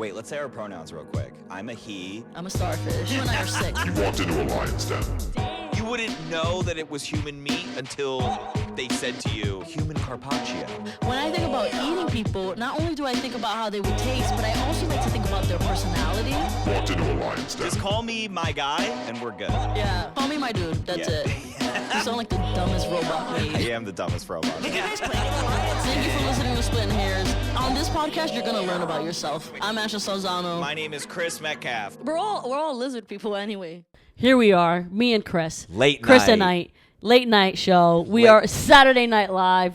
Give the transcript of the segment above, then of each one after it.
Wait, let's say our pronouns real quick. I'm a he. I'm a starfish. You and I are sick. You walked into a lion's den. You wouldn't know that it was human meat until they said to you, human carpaccio. When I think about eating people, not only do I think about how they would taste, but I also like to think about their personality. Walked into a lion's den. Just call me my guy and we're good. Yeah, call me my dude. That's it. You sound like the dumbest robot made. I am the dumbest robot. Thank you for listening to Splittin Hairs. On this podcast, you're gonna learn about yourself. I'm Ashlynn Salzano. My name is Chris Metcalfe. We're all lizard people anyway. Here we are, me and Chris. Chris and night. Late night show. We are Saturday Night Live.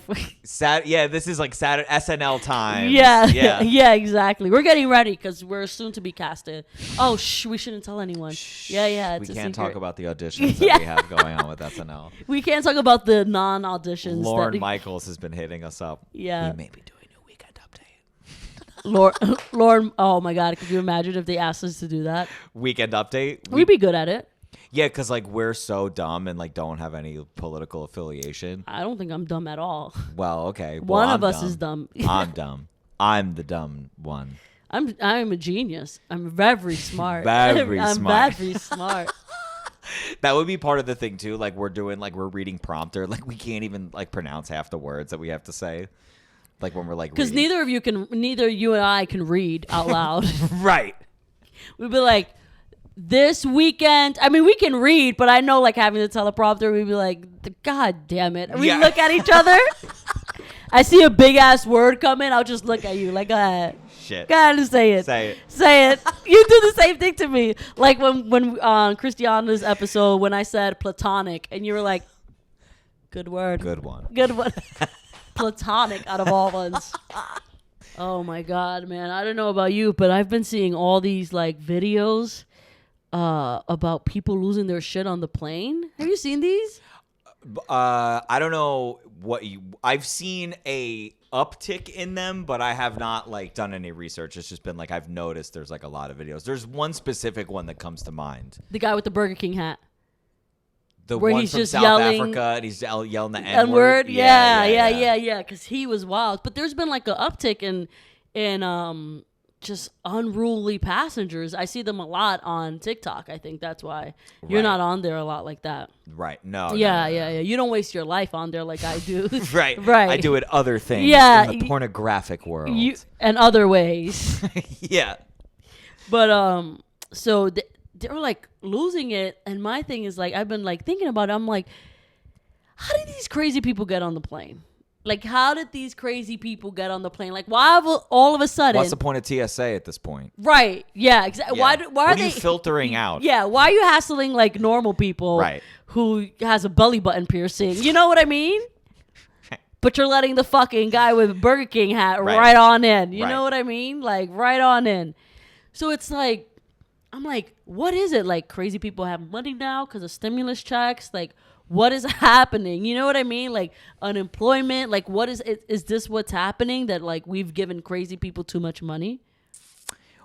Yeah, this is like Saturday SNL time. Yeah, exactly. We're getting ready because we're soon to be casted. Oh, we shouldn't tell anyone. Yeah, it's we a can't secret. talk about the auditions that we have going on with SNL. We can't talk about the non-auditions. Lorne Michaels has been hitting us up. Yeah. We may be doing a weekend update. Lorne, oh my God, could you imagine if they asked us to do that? Weekend update? We'd be good at it. Yeah, because like we're so dumb and like don't have any political affiliation. I don't think I'm dumb at all. Well, okay. One of us dumb. is dumb. I'm dumb. I'm the dumb one. I'm a genius. I'm very smart. I'm very smart. That would be part of the thing too. Like we're reading prompter. Like we can't even like pronounce half the words that we have to say. Like when we're like because neither you and I can read out loud. Right. We'd be like, this weekend, I mean, we can read, but I know like having the teleprompter, we'd be like, God damn it. We look at each other. I see a big ass word coming. I'll just look at you like, go ahead. Shit. Go ahead and say it. Say it. You do the same thing to me. Like when on Christiana's episode, when I said platonic and you were like, good word. Good one. Platonic out of all ones. Oh my God, man. I don't know about you, but I've been seeing all these like videos about people losing their shit on the plane. Have you seen these? I don't know I've seen a uptick in them, but I have not like done any research. It's just been like I've noticed there's like a lot of videos. There's one specific one that comes to mind. The guy with the Burger King hat. Where one he's from just South yelling, Africa and he's yelling the N-word. N-word. Yeah. Because he was wild. But there's been like an uptick in just unruly passengers. I see them a lot on TikTok. I think that's why you're not on there a lot like that. Right. No. Yeah. You don't waste your life on there like I do. Right. I do it other things in the pornographic world. And other ways. Yeah. But so they were like losing it, and my thing is like I've been like thinking about it. I'm like, how did these crazy people get on the plane? Like, how did these crazy people get on the plane? Like, why all of a sudden? What's the point of TSA at this point? Right. Yeah. Exactly. Yeah. Why are you filtering out? Yeah. Why are you hassling like normal people? Right. Who has a belly button piercing? You know what I mean? But you're letting the fucking guy with Burger King hat right on in. You know what I mean? Like right on in. So it's like, I'm like, what is it? Like crazy people have money now because of stimulus checks? Like, what is happening? You know what I mean? Like unemployment. Like what is this what's happening that like we've given crazy people too much money?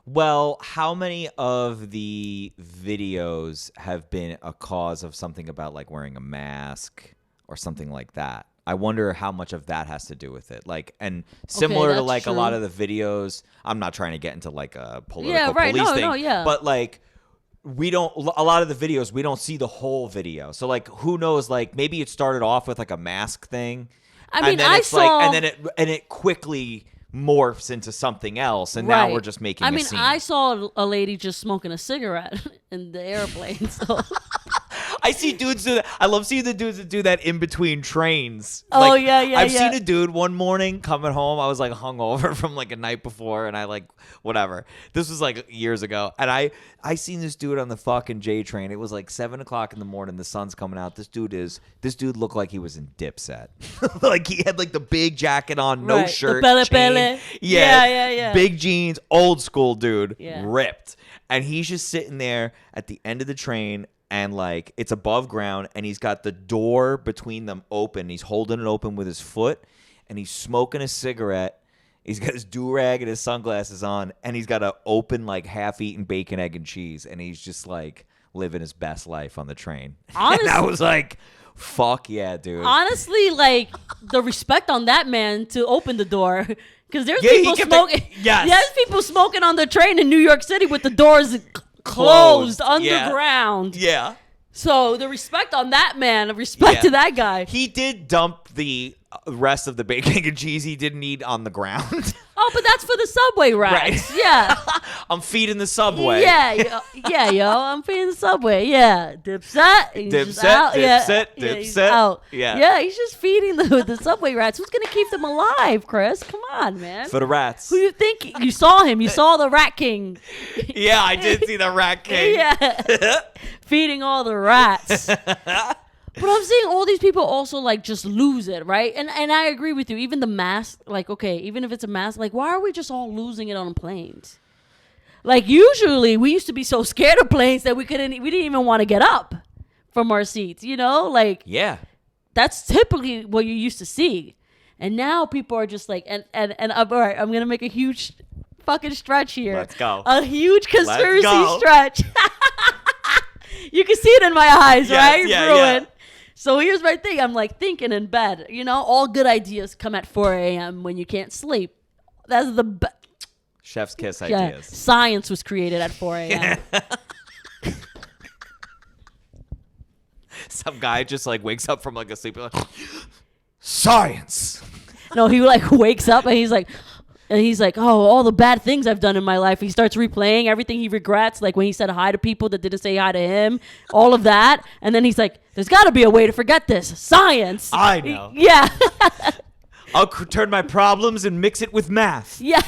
Well, how many of the videos have been a cause of something about like wearing a mask or something like that? I wonder how much of that has to do with it. Like, and similar to like a lot of the videos, I'm not trying to get into like a political police thing, but like a lot of the videos, we don't see the whole video. So like, who knows, like maybe it started off with like a mask thing. I mean, and it quickly morphs into something else. And now we're just making a scene. I saw a lady just smoking a cigarette in the airplane. So I see dudes do that. I love seeing the dudes that do that in between trains. Oh, like, yeah. I've seen a dude one morning coming home. I was like hungover from like a night before, and I like whatever. This was like years ago, and I seen this dude on the fucking J train. It was like 7:00 in the morning. The sun's coming out. This dude looked like he was in Dipset. Like he had like the big jacket on, no shirt, the chain. Yeah. Big jeans, old school dude, Yeah. ripped, and he's just sitting there at the end of the train. And like it's above ground, and he's got the door between them open. He's holding it open with his foot, and he's smoking a cigarette. He's got his do-rag and his sunglasses on, and he's got an open like half-eaten bacon, egg, and cheese, and he's just like living his best life on the train. Honestly, and I was like, fuck yeah, dude. Honestly, like the respect on that man to open the door. Because there's people smoking. Yes. There's people smoking on the train in New York City with the doors closed underground. Yeah. So the respect on that man, respect to that guy. He did dump the rest of the bacon and cheese he didn't eat on the ground. Oh, but that's for the subway rats. Right. Yeah. I'm feeding the subway. Yeah, yo, I'm feeding the subway. Yeah. Dipset. Dipset. Out. Yeah. Yeah, he's just feeding the subway rats. Who's going to keep them alive, Chris? Come on, man. For the rats. Who you think? You saw him. You saw the Rat King. Yeah, I did see the Rat King. Yeah. Feeding all the rats. But I'm seeing all these people also like just lose it, right? And I agree with you. Even the mask, like, okay, even if it's a mask, like, why are we just all losing it on planes? Like, usually we used to be so scared of planes that we didn't even want to get up from our seats, you know? Like, yeah, that's typically what you used to see. And now people are just like, and all right, I'm gonna make a huge fucking stretch here. Let's go. A huge conspiracy stretch. You can see it in my eyes, right? Yeah. So here's my thing. I'm like thinking in bed. You know, all good ideas come at 4 a.m. when you can't sleep. That's the chef's kiss ideas. Science was created at 4 a.m. Some guy just like wakes up from like a sleep. Like, science. No, he like wakes up and he's like, oh, all the bad things I've done in my life. He starts replaying everything he regrets, like when he said hi to people that didn't say hi to him, all of that. And then he's like, there's got to be a way to forget this. Science. I know. Yeah. I'll turn my problems and mix it with math. Yeah.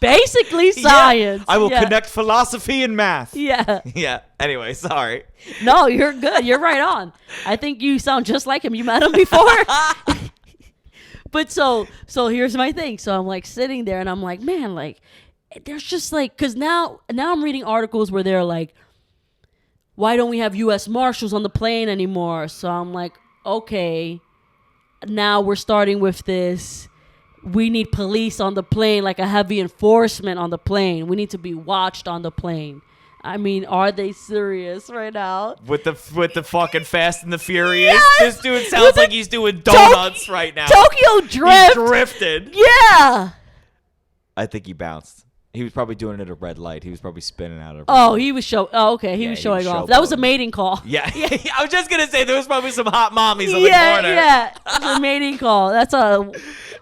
Basically science. Yeah. I will connect philosophy and math. Yeah. Yeah. Anyway, sorry. No, you're good. You're right on. I think you sound just like him. You met him before? But so here's my thing. So I'm like sitting there and I'm like, man, like there's just like, cause now I'm reading articles where they're like, why don't we have U.S. Marshals on the plane anymore? So I'm like, okay, now we're starting with this. We need police on the plane, like a heavy enforcement on the plane. We need to be watched on the plane. I mean, are they serious right now? With the fucking Fast and the Furious? Yes! This dude sounds like he's doing donuts right now. Tokyo Drift. He drifted. Yeah. I think he bounced. He was probably doing it at a red light. He was probably spinning out of. Oh, he was okay. He was showing off. That was a mating call. Yeah. I was just gonna say there was probably some hot mommies on the corner. Yeah. It was a mating call. That's a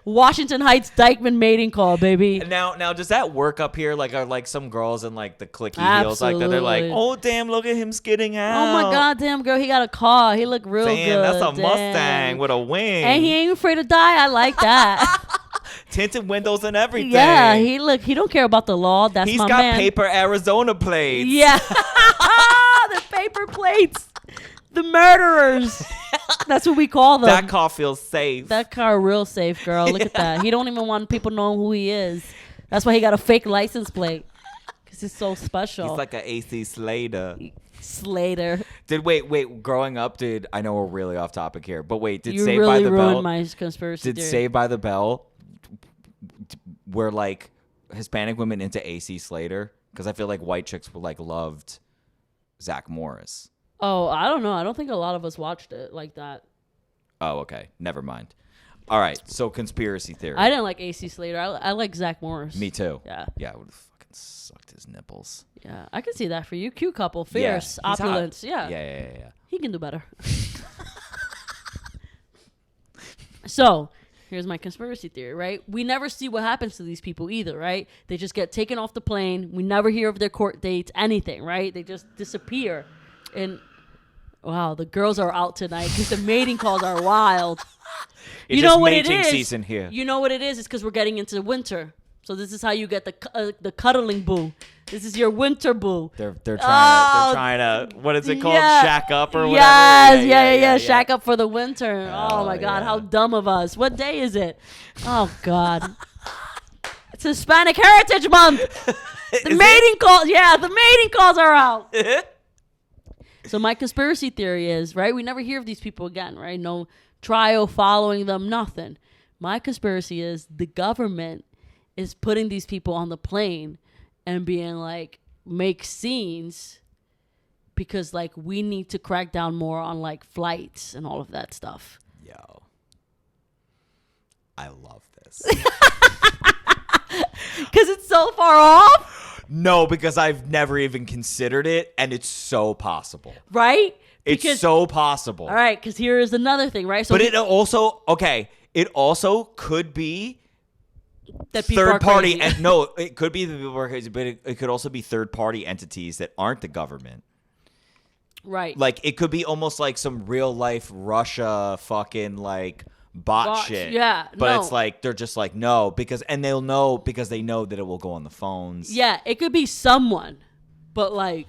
Washington Heights Dykeman mating call, baby. Now does that work up here? Like, are like some girls in like the clicky heels like that? They're like, oh damn, look at him skidding out. Oh my god, damn girl, he got a car. He looked real good. That's a Mustang with a wing. And he ain't afraid to die. I like that. Tinted windows and everything. Yeah, he don't care about the law. That's He's my got man. paper Arizona plates. Yeah. The paper plates. The murderers. That's what we call them. That car feels safe. That car real safe, girl. Look at that. He don't even want people knowing who he is. That's why he got a fake license plate. Because he's so special. He's like an AC Slater. Wait. Growing up, I know we're really off topic here, but wait, did you Saved really by the ruined Bell? My conspiracy did theory. Saved by the Bell were like Hispanic women into AC Slater? Because I feel like white chicks were like loved Zach Morris. Oh, I don't know. I don't think a lot of us watched it like that. Oh, okay. Never mind. All right. So conspiracy theory. I didn't like AC Slater. I like Zach Morris. Me too. Yeah. Yeah. I would have fucking sucked his nipples. Yeah. I can see that for you. Cute couple. Fierce. Yeah, opulence. Yeah. Yeah. He can do better. So, here's my conspiracy theory, right? We never see what happens to these people either, right? They just get taken off the plane. We never hear of their court dates, anything, right? They just disappear. And wow, the girls are out tonight because the mating calls are wild. It's you know just what it mating is? season here. You know what it is? It's because we're getting into winter. So this is how you get the cuddling boo. This is your winter boo. They're trying to what is it called? Yeah. Shack up or whatever. Yes, yeah. Shack up for the winter. Oh my God, yeah. how dumb of us. What day is it? Oh God. It's Hispanic Heritage Month. The mating calls. Yeah, the mating calls are out. So my conspiracy theory is, right, we never hear of these people again, right? No trial following them, nothing. My conspiracy is the government is putting these people on the plane and being like, make scenes because like we need to crack down more on like flights and all of that stuff. Yo. I love this. Because it's so far off? No, because I've never even considered it, and it's so possible. Right? It's so possible. All right, because here is another thing, right? So but it also could be that people third party. crazy. And no, it could be the people are crazy, but it could also be third party entities that aren't the government. Right. Like, it could be almost like some real life Russia fucking like bot shit. Yeah. But it's like, they're just like, no, and they'll know because they know that it will go on the phones. Yeah, it could be someone, but like,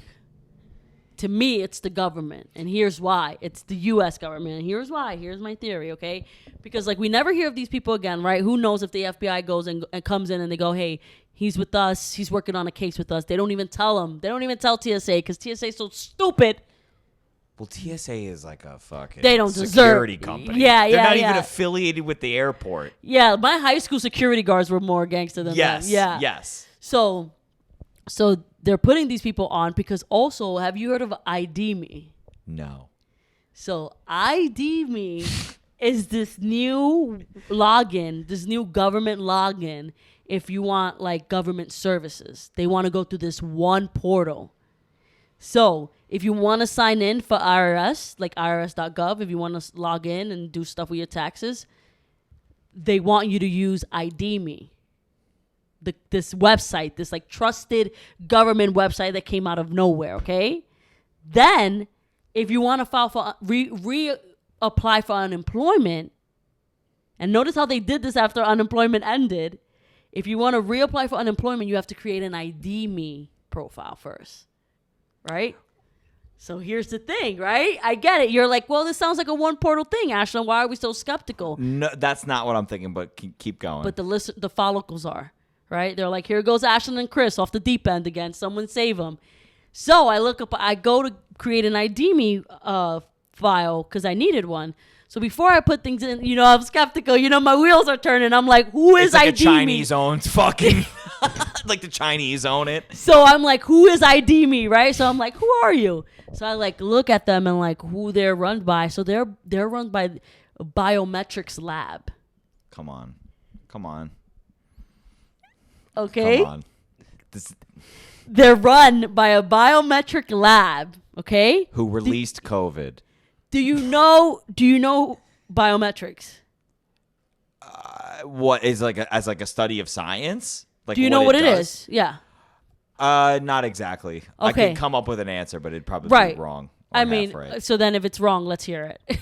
to me, it's the government. And here's why. It's the U.S. government. And here's why. Here's my theory, okay? Because, like, we never hear of these people again, right? Who knows if the FBI goes and comes in and they go, hey, he's with us. He's working on a case with us. They don't even tell him. They don't even tell TSA because TSA is so stupid. Well, TSA is like a fucking they don't security deserve, company. Yeah, They're not even affiliated with the airport. Yeah, my high school security guards were more gangster than them. Yeah. Yes. So they're putting these people on because also, have you heard of ID Me? No. So ID Me is this new login, this new government login if you want like government services. They want to go through this one portal. So if you want to sign in for IRS, like irs.gov, if you want to log in and do stuff with your taxes, they want you to use ID Me. This website, this like trusted government website that came out of nowhere, okay? Then, if you want to file for reapply for unemployment, and notice how they did this after unemployment ended. If you want to reapply for unemployment, you have to create an ID Me profile first, right? So here's the thing, right? I get it. You're like, well, this sounds like a one portal thing, Ashlynn. Why are we so skeptical? No, that's not what I'm thinking, but keep going. But the follicles are. Right? They're like, here goes Ashlynn Chris off the deep end again. Someone save them. So I go to create an ID Me file because I needed one. So before I put things in, I'm skeptical. My wheels are turning. I'm like, who is it's like ID a Me? Chinese owns fucking, like the Chinese own it. So I'm like, who is ID Me? Right? So I'm like, who are you? So I like look at them and like who they're run by. So they're run by a biometrics lab. Come on. Okay. Come on. They're run by a biometric lab, okay? Who released COVID. Do you know biometrics? What is as a study of science? Like, do you know what it is? Yeah. Not exactly. Okay. I can come up with an answer, but it'd probably be wrong. I mean, so then if it's wrong, let's hear it. If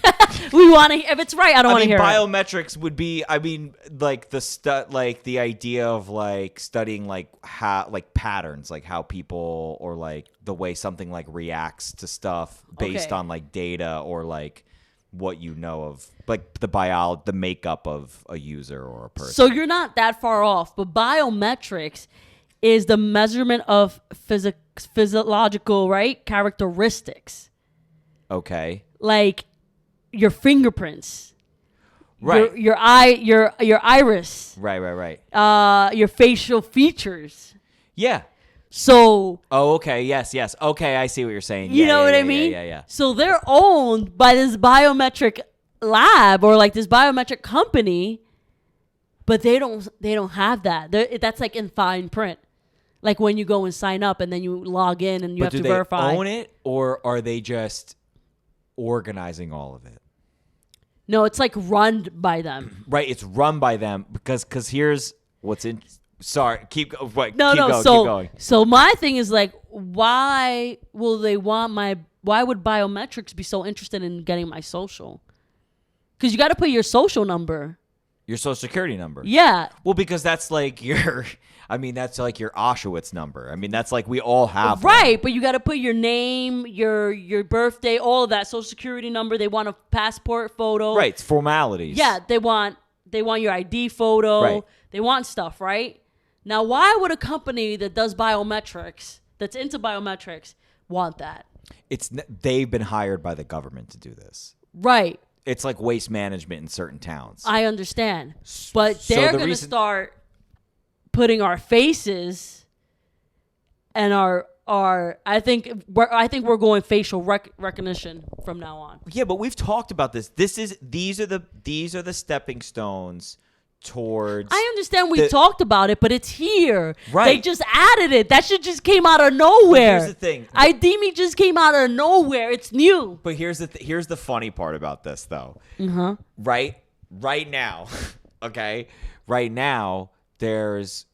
it's right, I don't want to hear biometrics would be, like the idea of like studying like how like patterns, like how people or like the way something like reacts to stuff based on like data or like what you know of like the makeup of a user or a person. So you're not that far off, but biometrics is the measurement of physiological, right, characteristics. Okay. Like your fingerprints, right? Your iris, right. Your facial features. Yeah. So. Oh, okay. Yes. Okay, I see what you're saying. You know what I mean? Yeah. So they're owned by this biometric lab or like this biometric company, but they don't have that. That's like in fine print. Like when you go and sign up and then you log in and you have to verify. Do they own it or are they just organizing all of it? No, it's like run by them. Right, it's run by them because here's what's in. Sorry, keep going. Keep going. So my thing is like, why would biometrics be so interested in getting my social? Because you got to put your social number. Your social security number. Yeah. Well, because that's like that's like your Auschwitz number. I mean, that's like we all have. Right, one. but you got to put your name, your birthday, all of that, social security number. They want a passport photo. Right, it's formalities. Yeah, they want your ID photo. Right. They want stuff, right? Now, why would a company that does biometrics, that's into biometrics, want that? They've been hired by the government to do this. Right. It's like waste management in certain towns. I understand. But they're going to start putting our faces and our I think we're going facial recognition from now on. Yeah, but we've talked about this. These are the stepping stones towards. I understand we talked about it, but it's here. Right. They just added it. That shit just came out of nowhere. Here's the thing. ID me just came out of nowhere. It's new. But here's the funny part about this, though. Uh-huh. Right now, okay? Right now, there's,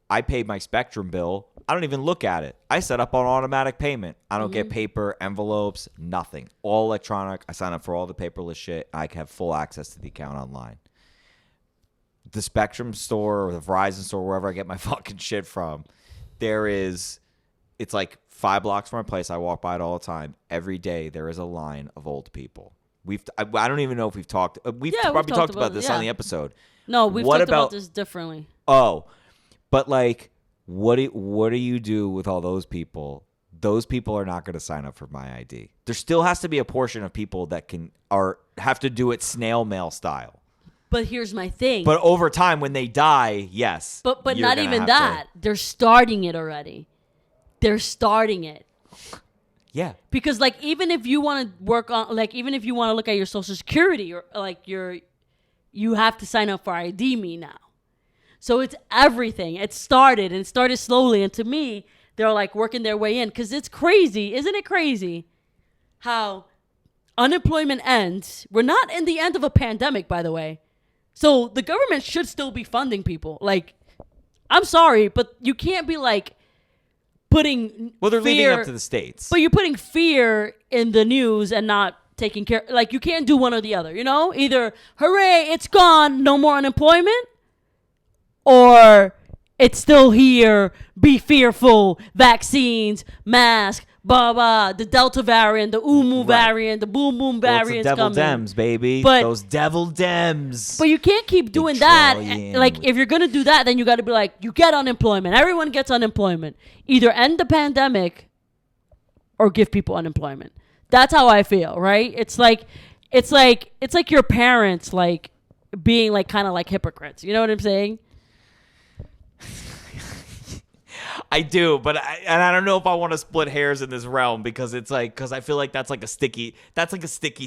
I paid my Spectrum bill. I don't even look at it. I set up on automatic payment. I don't get paper, envelopes, nothing. All electronic. I sign up for all the paperless shit. I have full access to the account online. The Spectrum store or the Verizon store, wherever I get my fucking shit from, it's like 5 blocks from my place. I walk by it all the time. Every day there is a line of old people. I don't even know if we've talked. We've probably talked about this on the episode. No, we've talked about this differently. Oh, but like, what do you do with all those people? Those people are not going to sign up for my ID. There still has to be a portion of people that have to do it snail mail style. But here's my thing. But over time, when they die, yes. But not even that. They're starting it already. They're starting it. Yeah. Because like even if you want to work on even if you want to look at your Social Security or you have to sign up for ID Me now. So it's everything. It started slowly, and to me, they're like working their way in because it's crazy, isn't it crazy? How unemployment ends. We're not in the end of a pandemic, by the way. So the government should still be funding people. Like, I'm sorry, but you can't be like putting they're leaving fear, it up to the states. But you're putting fear in the news and not taking care. Like, you can't do one or the other, Either, hooray, it's gone, no more unemployment, or it's still here, be fearful, vaccines, mask, blah, blah, the Delta variant, the Umu variant, the Boom Boom variant devil coming. Dems, baby. But, those devil Dems. But you can't keep doing that. Like, if you're going to do that, then you got to be like, you get unemployment. Everyone gets unemployment. Either end the pandemic or give people unemployment. That's how I feel, right? It's like your parents, like, being, like, kind of like hypocrites. You know what I'm saying? I do, but I don't know if I want to split hairs in this realm because I feel like that's like a sticky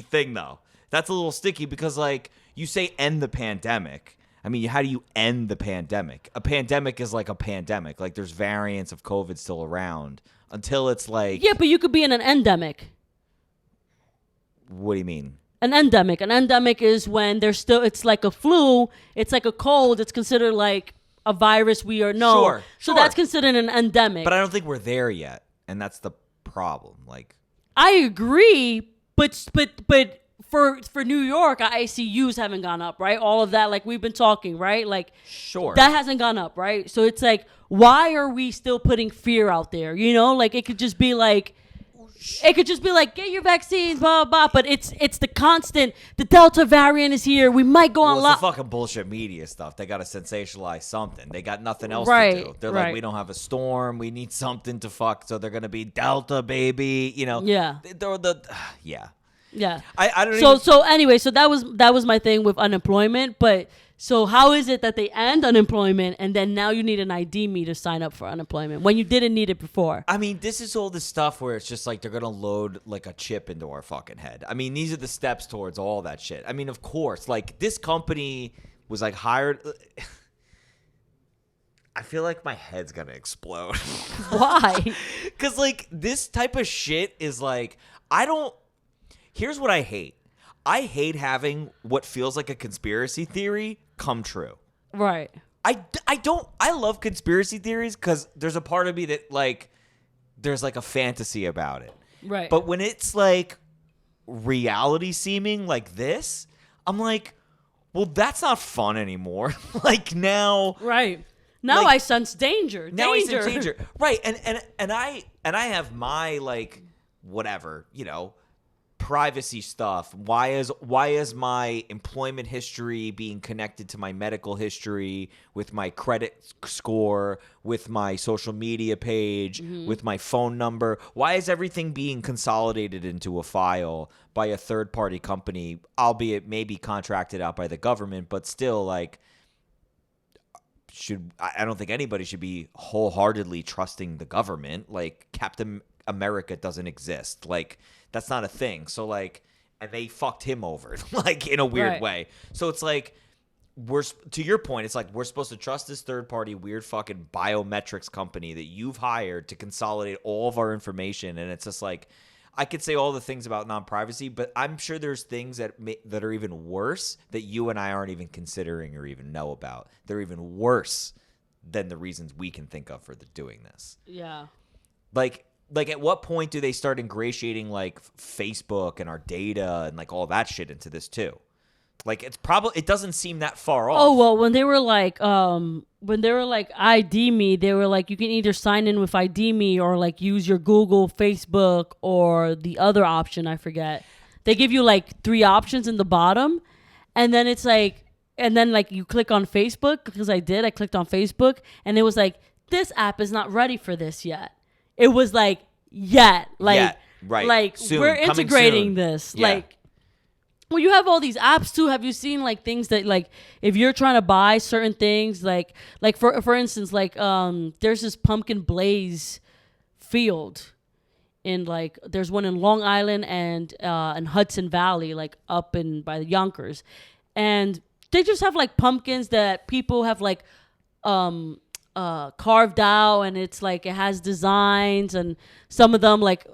thing though. That's a little sticky because like you say end the pandemic. I mean, how do you end the pandemic? A pandemic is like a pandemic. Like there's variants of COVID still around until it's like. Yeah, but you could be in an endemic. What do you mean? An endemic. An endemic is when it's like a flu, it's like a cold, it's considered like a virus we are no. Sure. So that's considered an endemic. But I don't think we're there yet, and that's the problem. Like, I agree, but for New York, ICUs haven't gone up, right? All of that, like we've been talking, right? Like, sure, that hasn't gone up, right? So it's like, why are we still putting fear out there? Like it could just be like. Get your vaccines, blah, blah, blah. But it's the constant, the Delta variant is here. We might go on it's the fucking bullshit media stuff. They got to sensationalize something. They got nothing else to do. They're like, we don't have a storm. We need something to fuck. So they're going to be Delta, baby. Yeah. Yeah. Yeah. I don't So anyway, so that was my thing with unemployment. But so how is it that they end unemployment and then now you need an ID me to sign up for unemployment when you didn't need it before? I mean, this is all the stuff where it's just like they're going to load like a chip into our fucking head. I mean, these are the steps towards all that shit. I mean, of course, like this company was like hired. I feel like my head's going to explode. Why? Because like this type of shit is like, here's what I hate. I hate having what feels like a conspiracy theory come true. Right. I love conspiracy theories because there's a part of me that like there's like a fantasy about it. Right. But when it's like reality seeming like this, I'm like, well, that's not fun anymore. Like now. Right. Now like, I sense danger. Now I sense danger. Right. And I have my like whatever, privacy stuff. Why is my employment history being connected to my medical history, with my credit score, with my social media page, with my phone number? Why is everything being consolidated into a file by a third-party company, albeit maybe contracted out by the government, but still like I don't think anybody should be wholeheartedly trusting the government. Like Captain America doesn't exist. Like that's not a thing. So like, and they fucked him over like in a weird way. So it's like, to your point, it's like we're supposed to trust this third party weird fucking biometrics company that you've hired to consolidate all of our information, and it's just like I could say all the things about non-privacy, but I'm sure there's things that are even worse that you and I aren't even considering or even know about. They're even worse than the reasons we can think of for doing this. Yeah. Like at what point do they start ingratiating like Facebook and our data and like all that shit into this too? Like it doesn't seem that far off. Oh well, when they were like ID me, they were like you can either sign in with ID me or like use your Google, Facebook, or the other option I forget. They give you like 3 options in the bottom, and then it's like, and then like you click on Facebook because I clicked on Facebook, and it was like this app is not ready for this yet. It was like right, like soon. We're integrating soon. this, Yeah. like. Well, you have all these apps too. Have you seen like things that like if you're trying to buy certain things, like for instance, like there's this pumpkin blaze field in like there's one in Long Island and in Hudson Valley, like up in by the Yonkers, and they just have like pumpkins that people have like carved out, and it's like it has designs, and some of them like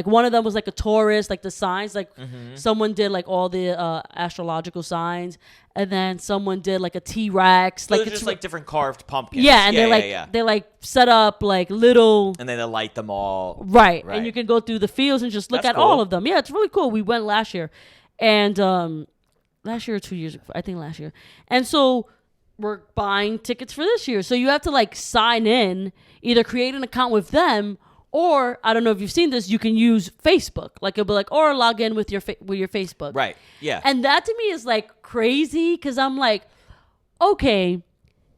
one of them was like a tourist, like the signs, like someone did like all the astrological signs, and then someone did like a T-Rex, So like just like different carved pumpkins. yeah, and they like set up like little, and then they light them all. right, and you can go through the fields and just look That's at all cool. of them. Yeah, it's really cool. We went last year, and last year or 2 years ago, I think last year, and so we're buying tickets for this year. So you have to like sign in, either create an account with them, or I don't know if you've seen this, you can use Facebook. Like it'll be like, or log in with your Facebook. Right. Yeah. And that to me is like crazy because I'm like, okay,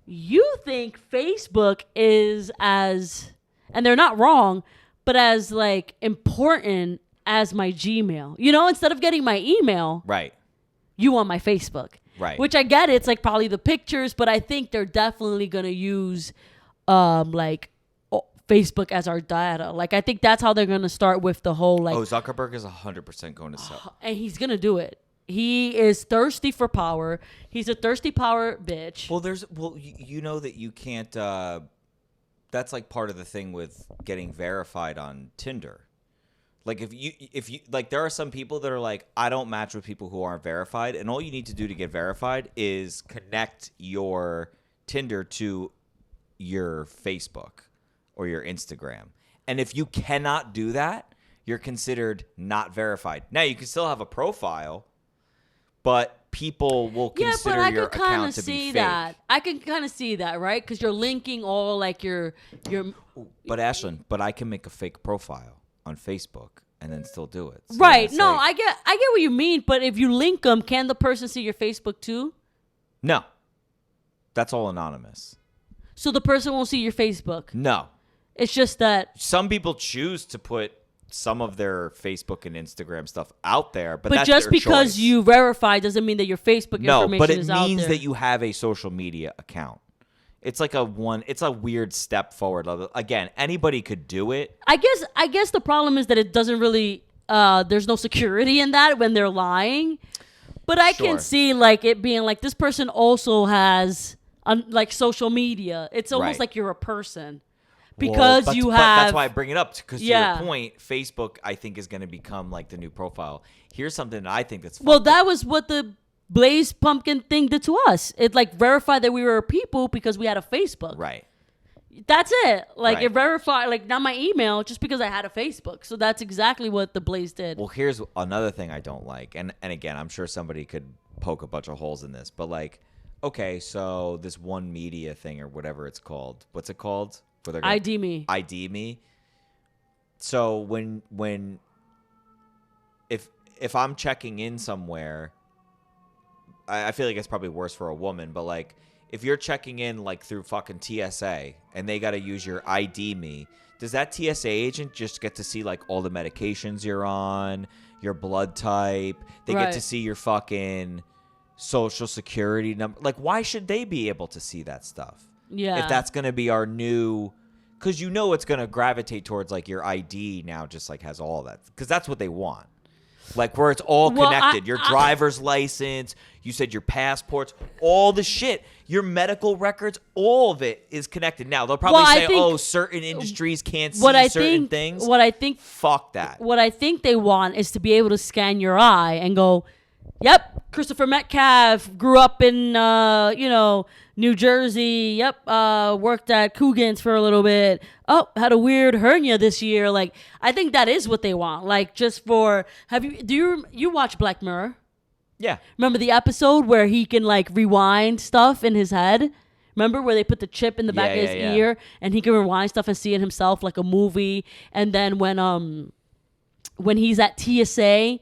you think Facebook is as, and they're not wrong, but as like important as my Gmail. You know, instead of getting my email, right. you want my Facebook. Right. Which I get, it's like probably the pictures, but I think they're definitely gonna use like Facebook as our data. Like I think that's how they're gonna start with the whole like. Oh, Zuckerberg is 100% going to sell. And he's gonna do it. He is thirsty for power. He's a thirsty power bitch. Well, you know that you can't. That's like part of the thing with getting verified on Tinder. Like if you like, there are some people that are like, I don't match with people who aren't verified, and all you need to do to get verified is connect your Tinder to your Facebook or your Instagram. And if you cannot do that, you're considered not verified. Now you can still have a profile, but people will consider your account to be fake. I can kind of see that, right? Because you're linking all like your. But Ashlynn, I can make a fake profile on Facebook and then still do it. So right. No, like, I get what you mean, but if you link them, can the person see your Facebook too? No. That's all anonymous. So the person won't see your Facebook? No. It's just that some people choose to put some of their Facebook and Instagram stuff out there, but that's just their because choice. you verify doesn't mean that your Facebook information is out there. No, but it means that you have a social media account. It's like it's a weird step forward. Again, anybody could do it. I guess the problem is that it doesn't really there's no security in that when they're lying. But I can see like it being like this person also has like social media. It's almost like you're a person. Because but that's why I bring it up, because to your point, Facebook I think is going to become like the new profile. Here's something that I think that's well, that was what the Blaze Pumpkin thing did to us. It like verified that we were people because we had a Facebook. Right. That's it. Like it verified like not my email just because I had a Facebook. So that's exactly what the Blaze did. Well, here's another thing I don't like, and again, I'm sure somebody could poke a bunch of holes in this, but like, okay, so this one media thing or whatever it's called. What's it called? ID me. ID me. So when if I'm checking in somewhere, I feel like it's probably worse for a woman, but like if you're checking in like through fucking TSA and they got to use your ID me, does that TSA agent just get to see like all the medications you're on, your blood type? They get to see your fucking social security number. Like, why should they be able to see that stuff? Yeah. If that's going to be our new, because it's going to gravitate towards like your ID now just like has all that, because that's what they want. Like where it's all Well, connected. Your driver's license, you said your passports, all the shit. Your medical records, all of it is connected. Now, they'll probably say, certain industries can't see certain things. Fuck that. What I think they want is to be able to scan your eye and go, yep, Christopher Metcalfe grew up in, New Jersey. Yep, worked at Coogan's for a little bit. Oh, had a weird hernia this year. Like, I think that is what they want. Like, just for, do you watch Black Mirror? Yeah. Remember the episode where he can like rewind stuff in his head? Remember where they put the chip in the back of his ear and he can rewind stuff and see it himself like a movie? And then when he's at TSA,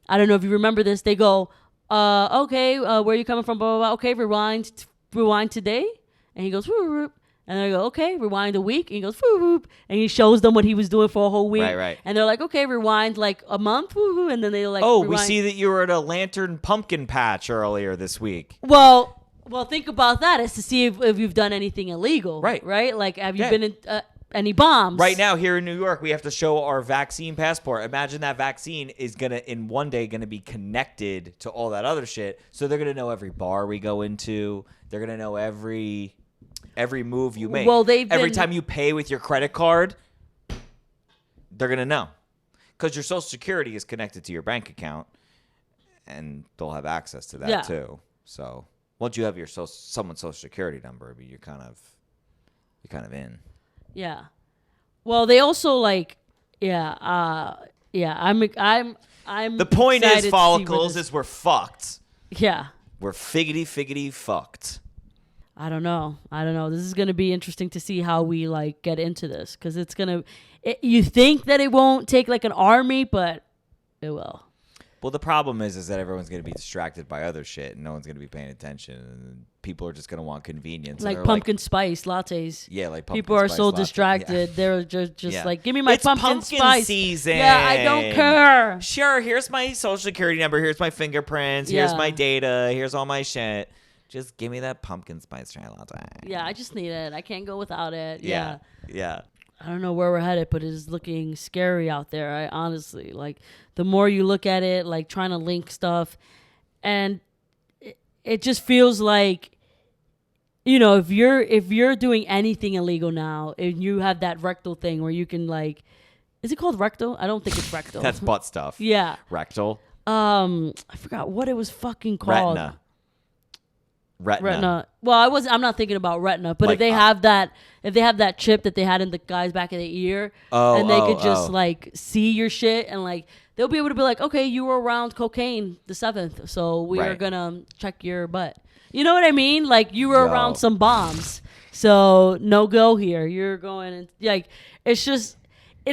I don't know if you remember this, they go, okay, where are you coming from? Blah, blah, blah. Okay, rewind today. And he goes, whoop, whoop. And they go, okay, rewind a week. And he goes, whoop, whoop. And he shows them what he was doing for a whole week. Right. And they're like, okay, rewind like a month. Whoop, whoop. And then they like, we see that you were at a lantern pumpkin patch earlier this week. Well, think about that. It's to see if you've done anything illegal. Right. Like, have you been in any bombs? Right now, here in New York, we have to show our vaccine passport. Imagine that vaccine is in one day, going to be connected to all that other shit. So they're going to know every bar we go into. They're going to know every move you make. Well, every time you pay with your credit card, they're going to know. Because your Social Security is connected to your bank account, and they'll have access to that too. So once you have your someone's Social Security number, you're kind of in. Yeah. Well, they also like, I'm The point is, follicles, is we're fucked. Yeah. We're figgity fucked. I don't know. This is going to be interesting to see how we like get into this, because it's going to, you think that it won't take like an army, but it will. Well, the problem is that everyone's going to be distracted by other shit, and no one's going to be paying attention, and people are just going to want convenience. Like pumpkin spice lattes. Yeah, like pumpkin people are spice so latte. distracted. Yeah. They're just like, give me my pumpkin spice season. Yeah, I don't care. Sure, here's my Social Security number. Here's my fingerprints. Here's my data. Here's all my shit. Just give me that pumpkin spice chai latte. Yeah, I just need it. I can't go without it. Yeah. I don't know where we're headed, but it's looking scary out there. I honestly, like, the more you look at it, like trying to link stuff, and it just feels like, if you're doing anything illegal now, and you have that rectal thing where you can like, is it called rectal? I don't think it's rectal. That's butt stuff. Yeah. Rectal. I forgot what it was fucking called. Retina. Well, I'm not thinking about retina, but like, if they have that chip that they had in the guys back of the ear, and they could just like see your shit, and like they'll be able to be like, okay, you were around cocaine the 7th, so we are gonna check your butt. You know what I mean? Like you were around some bombs, so no go here. You're going and like it's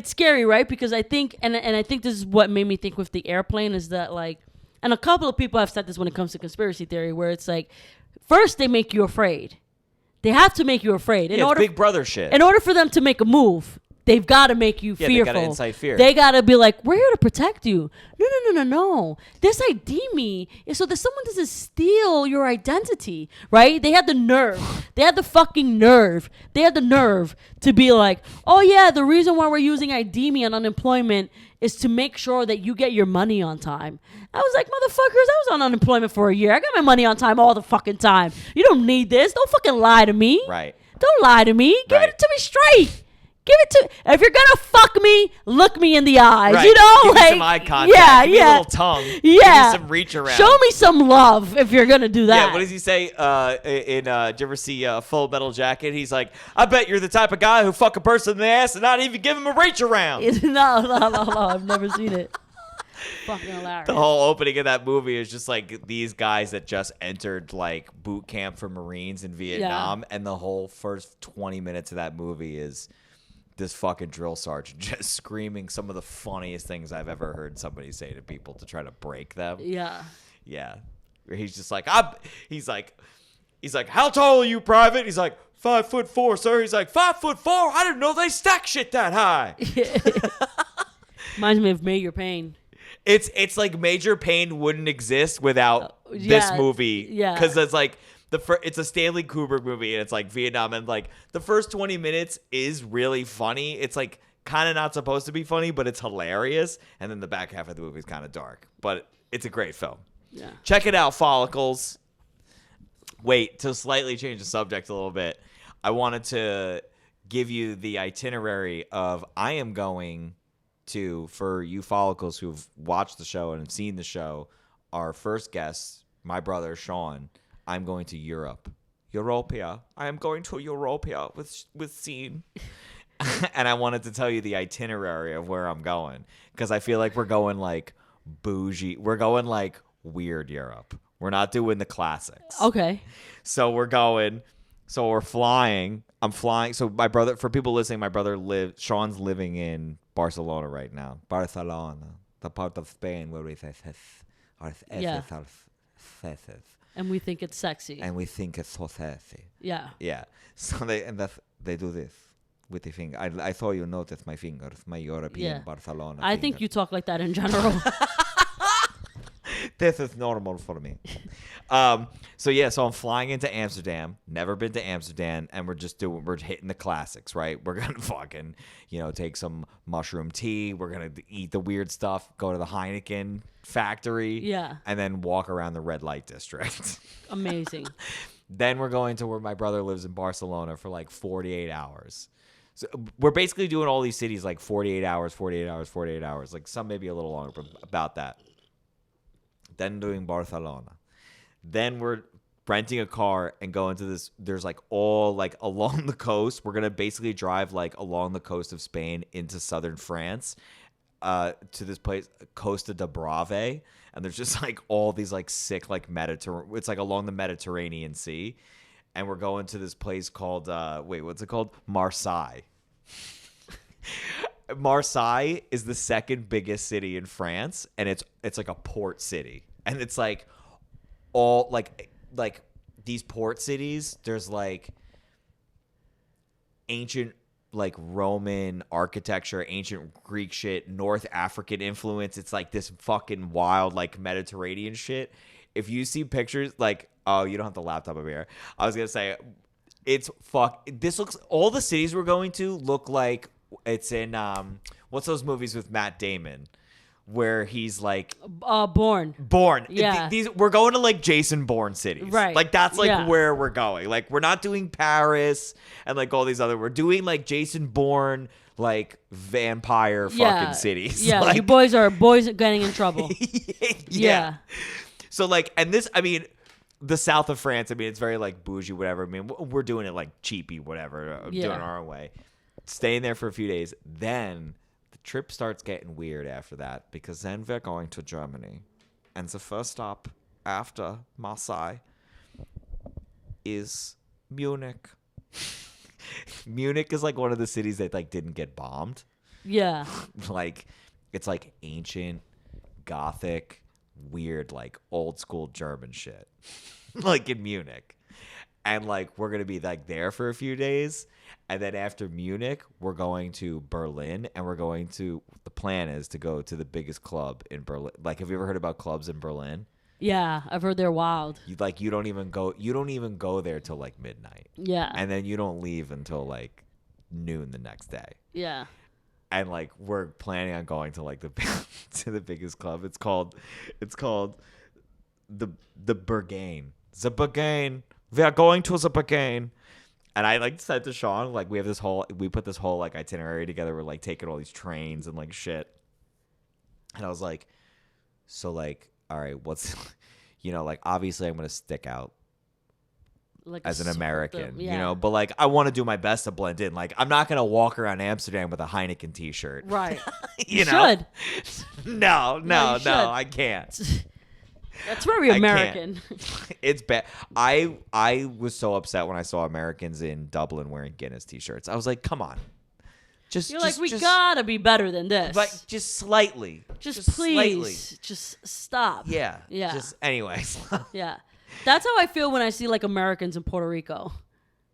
scary, right? Because I think, and I think this is what made me think with the airplane is that like, and a couple of people have said this when it comes to conspiracy theory, where it's like, first, they make you afraid. They have to make you afraid. It's Big Brother shit. In order for them to make a move, they've got to make you fearful. They got to incite fear. They got to be like, we're here to protect you. No. This ID me is so that someone doesn't steal your identity, right? They had the nerve. They had the fucking nerve. They had the nerve to be like, oh, yeah, the reason why we're using ID me on unemployment is to make sure that you get your money on time. I was like, motherfuckers, I was on unemployment for a year. I got my money on time all the fucking time. You don't need this. Don't fucking lie to me. Right. Don't lie to me. Give it to me straight. Give it to. If you're gonna fuck me, look me in the eyes. Right. You know, give like me some eye contact. Yeah, give me a little tongue. Yeah. Give me some reach around. Show me some love if you're gonna do that. Yeah. What does he say? Did you ever see Full Metal Jacket? He's like, I bet you're the type of guy who fuck a person in the ass and not even give him a reach around. No. I've never seen it. Fucking hilarious. The whole opening of that movie is just like these guys that just entered like boot camp for Marines in Vietnam, and the whole first 20 minutes of that movie is this fucking drill sergeant just screaming some of the funniest things I've ever heard somebody say to people to try to break them. Yeah. He's just like, he's like, how tall are you, Private? He's like, 5'4", sir. He's like, 5'4"? I didn't know they stack shit that high. Reminds me of Major Payne. It's like Major Payne wouldn't exist without this movie. Yeah. Because it's like it's a Stanley Kubrick movie, and it's like Vietnam, and like the first 20 minutes is really funny. It's like kind of not supposed to be funny, but it's hilarious. And then the back half of the movie is kind of dark, but it's a great film. Yeah. Check it out, follicles. Wait, to slightly change the subject a little bit, I wanted to give you the itinerary of I am going to, for you follicles who've watched the show and have seen the show, our first guest, my brother Sean, I'm going to Europe. Europia. I am going to Europia with Scene. And I wanted to tell you the itinerary of where I'm going because I feel like we're going like bougie. We're going like weird Europe. We're not doing the classics. Okay. So we're flying. I'm flying. So my brother, for people listening, my brother Sean's living in Barcelona right now. Barcelona, the part of Spain where we And we think it's sexy. And we think it's so sexy. Yeah. Yeah. So they do this with the finger. I thought you noticed my fingers, my European Barcelona. I think you talk like that in general. This is normal for me. So I'm flying into Amsterdam. Never been to Amsterdam, and we're hitting the classics, right? We're gonna fucking, take some mushroom tea. We're gonna eat the weird stuff. Go to the Heineken factory. Yeah. And then walk around the red light district. Amazing. Then we're going to where my brother lives in Barcelona for like 48 hours. So we're basically doing all these cities like 48 hours, 48 hours, 48 hours. Like some maybe a little longer, but about that. Then doing Barcelona. Then we're renting a car and going to this. There's like all like along the coast. We're going to basically drive like along the coast of Spain into southern France to this place, Costa de Brave. And there's just like all these like sick like Mediterranean. It's like along the Mediterranean Sea. And we're going to this place called, what's it called? Marseille. Marseille is the second biggest city in France. And it's like a port city. And it's like all like these port cities, there's like ancient like Roman architecture, ancient Greek shit, North African influence. It's like this fucking wild like Mediterranean shit. If you see pictures like, oh, you don't have the laptop over here. I was going to say all the cities we're going to look like it's in what's those movies with Matt Damon? Where he's like Bourne. Yeah. We're going to like Jason Bourne cities. Right. Like that's like where we're going. Like we're not doing Paris and like all these other. We're doing like Jason Bourne like vampire fucking cities. Yeah. Like, you boys are getting in trouble. yeah. So like, and this, I mean, the south of France, I mean, it's very like bougie, whatever. I mean, we're doing it like cheapy, whatever, doing it our own way. Staying there for a few days. Then trip starts getting weird after that because then we're going to Germany, and the first stop after Marseille is Munich. Munich is like one of the cities that like didn't get bombed. Yeah. Like it's like ancient, gothic, weird, like old school German shit. Like in Munich. And like we're gonna be like there for a few days. And then after Munich, we're going to Berlin, and the plan is to go to the biggest club in Berlin. Like, have you ever heard about clubs in Berlin? Yeah, I've heard they're wild. You don't even go there till like midnight. Yeah. And then you don't leave until like noon the next day. Yeah. And like we're planning on going to like to the biggest club. It's called the Berghain. The Berghain. We are going to the Berghain. And I like said to Sean, like we put this whole like itinerary together. We're like taking all these trains and like shit. And I was like, so like, all right, what's, like obviously I'm gonna stick out like as an American, but like I want to do my best to blend in. Like I'm not gonna walk around Amsterdam with a Heineken t-shirt, right? you should. No, I can't. That's very American. It's bad. I was so upset when I saw Americans in Dublin wearing Guinness t-shirts. I was like, come on. We gotta be better than this. Like, just slightly. Just please. Slightly. Just stop. Yeah. Yeah. Just, anyways. Yeah. That's how I feel when I see, like, Americans in Puerto Rico.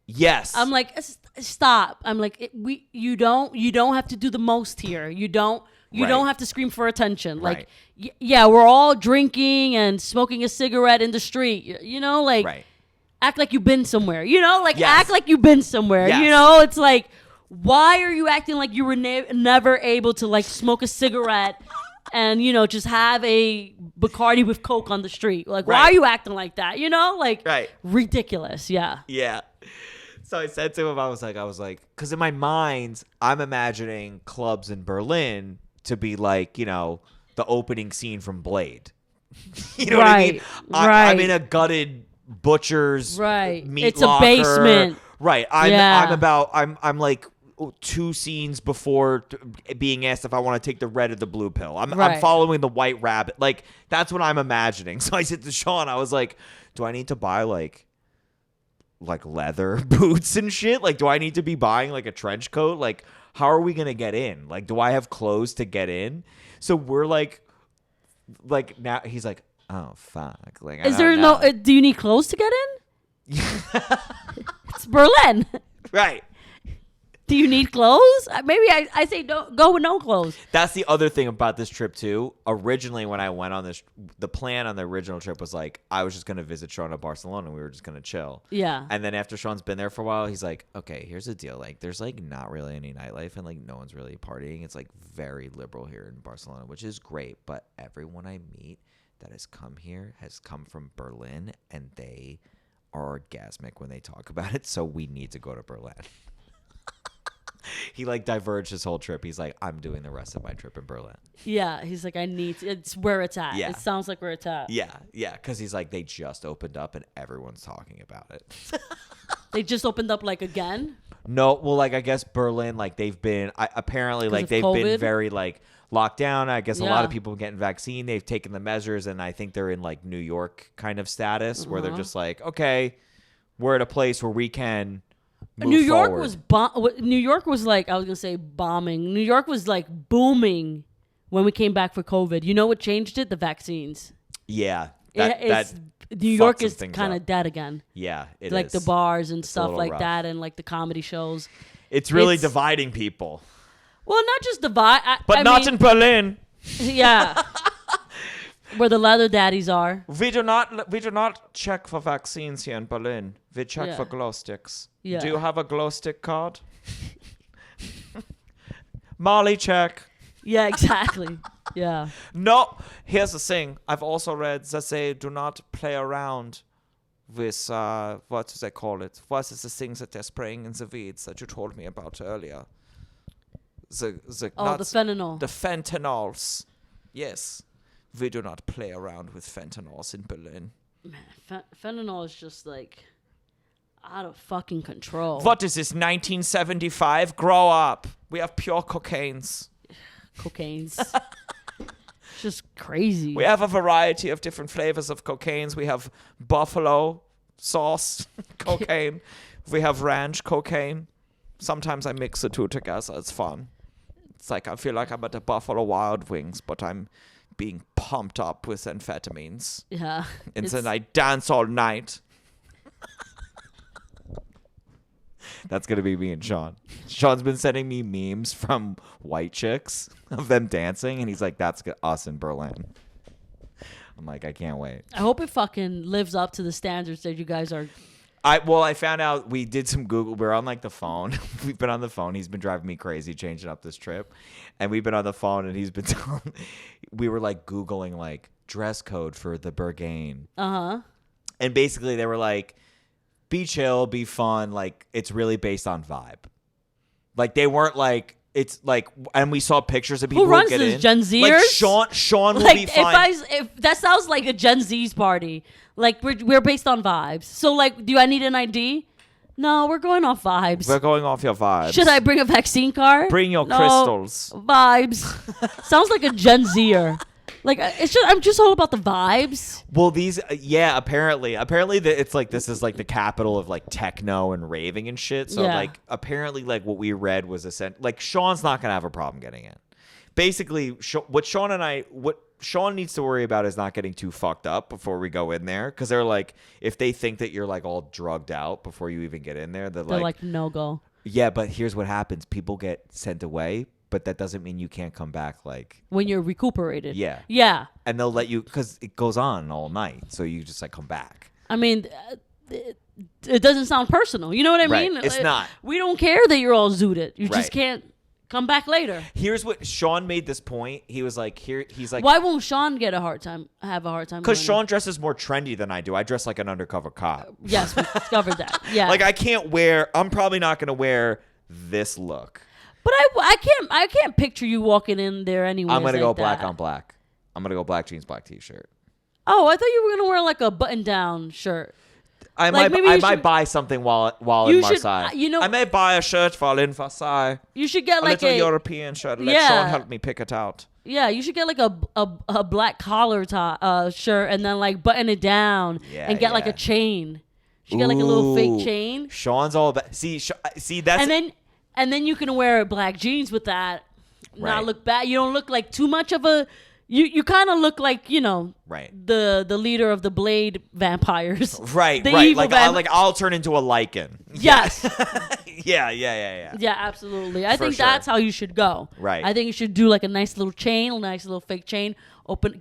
Yes. I'm like, stop. I'm like, you don't have to do the most here. You don't have to scream for attention. Like, yeah, we're all drinking and smoking a cigarette in the street. Act like you've been somewhere. Act like you've been somewhere. Yes. It's like, Why are you acting like you were never able to like smoke a cigarette and, you know, just have a Bacardi with Coke on the street? Like, why are you acting like that? You know, like, ridiculous. Yeah. Yeah. So I said to him, I was like, because in my mind, I'm imagining clubs in Berlin to be like, you know, the opening scene from Blade. You know what I mean? I'm in a gutted butcher's meat It's locker. a basement. Right. I'm like 2 scenes before being asked if I want to take the red or the blue pill. I'm following the white rabbit. Like, that's what I'm imagining. So I said to Sean, I was like, do I need to buy like leather boots and shit? Like, do I need to be buying like a trench coat? Like, how are we going to get in? Like, do I have clothes to get in? So we're like now he's like, oh fuck. Like, is there no, do you need clothes to get in? It's Berlin. Right. Do you need clothes? Maybe I say don't go with no clothes. That's the other thing about this trip too. Originally, when I went on this, the plan on the original trip was like I was just going to visit Sean in Barcelona and we were just going to chill. Yeah. And then after Sean's been there for a while, he's like, okay, here's the deal. Like, there's like not really any nightlife and like no one's really partying. It's like very liberal here in Barcelona, which is great. But everyone I meet that has come here has come from Berlin and they are orgasmic when they talk about it. So we need to go to Berlin. He like diverged his whole trip. He's like, I'm doing the rest of my trip in Berlin. Yeah, he's like, it's where it's at. Yeah. It sounds like where it's at. Yeah, because he's like, they just opened up and everyone's talking about it. They just opened up like again? No, well, like I guess Berlin, like they've been apparently like they've been very like locked down. I guess a lot of people getting vaccine. They've taken the measures, and I think they're in like New York kind of status where they're just like, okay, we're at a place where we can. New York was like, I was gonna say bombing. New York was like booming when we came back for COVID. You know what changed it? The vaccines. Yeah, New York is kind of dead again. Yeah, it like is. The bars and it's stuff like rough. that, and like the comedy shows. It's really dividing people. Well, not just divide, but not in Berlin. Yeah. Where the leather daddies are. We do not check for vaccines here in Berlin. We check for glow sticks. Yeah. Do you have a glow stick card? Molly check. Yeah, exactly. Yeah. No, here's the thing. I've also read that they do not play around with what do they call it? What is the things that they're spraying in the weeds that you told me about earlier? The fentanyl. The fentanyls. Yes. We do not play around with fentanyls in Berlin. Man, fentanyl is just like out of fucking control. What is this, 1975? Grow up. We have pure cocaines. Cocaines. Just crazy. We have a variety of different flavors of cocaines. We have buffalo sauce cocaine. We have ranch cocaine. Sometimes I mix the two together. It's fun. It's like I feel like I'm at the Buffalo Wild Wings, but I'm being pumped up with amphetamines. Yeah. And then I dance all night. That's going to be me and Sean. Sean's been sending me memes from white chicks of them dancing, and he's like, that's us in Berlin. I'm like, I can't wait. I hope it fucking lives up to the standards that you guys are. I found out we did some Google. We're on like the phone. We've been on the phone. He's been driving me crazy changing up this trip. And we've been on the phone and he's been telling, we were like Googling like dress code for the Berghain. Uh-huh. And basically they were like, be chill, be fun. Like it's really based on vibe. Like they weren't like, it's like, and we saw pictures of people who runs get this, in. Gen Zers? Like Sean will like, be fine. If that sounds like a Gen Z's party. Like we're based on vibes. So like, do I need an ID? No, we're going off vibes. We're going off your vibes. Should I bring a vaccine card? Bring your no, crystals. Vibes. Sounds like a Gen Zer. Like I'm just all about the vibes. Well, these, apparently it's like this is like the capital of like techno and raving and shit. So like apparently like what we read was like Sean's not gonna have a problem getting in. Basically, what Sean needs to worry about is not getting too fucked up before we go in there, because they're like, if they think that you're like all drugged out before you even get in there, they're like no go. Yeah, but here's what happens: people get sent away. But that doesn't mean you can't come back like when you're recuperated. Yeah. Yeah. And they'll let you, because it goes on all night. So you just like come back. I mean, it doesn't sound personal. You know what I mean? It's not. We don't care that you're all zooted. You Right. just can't come back later. Here's what Sean made this point. He was like, why won't Sean have a hard time? Because Sean dresses more trendy than I do. I dress like an undercover cop. Yes, we discovered that. Yeah. Like I'm probably not going to wear this look. But I can't picture you walking in there anyway. I'm going to go black on black. I'm going to go black jeans, black t-shirt. Oh, I thought you were going to wear like a button-down shirt. I might buy something while in Marseille. I may buy a shirt while in Versailles. You should get like a little European shirt. Let Sean help me pick it out. Yeah, you should get like a black collar shirt and then like button it down and get like a chain. You should get like a little fake chain. Sean's all about. See that's and then you can wear black jeans with that. Right. Not look bad. You don't look like too much of a. You kind of look like, right. the leader of the Blade vampires. Right, the right. Evil I'll turn into a lichen. Yes. Yeah. Yeah, absolutely. I think sure. that's how you should go. Right. I think you should do like a nice little chain, a nice little fake chain.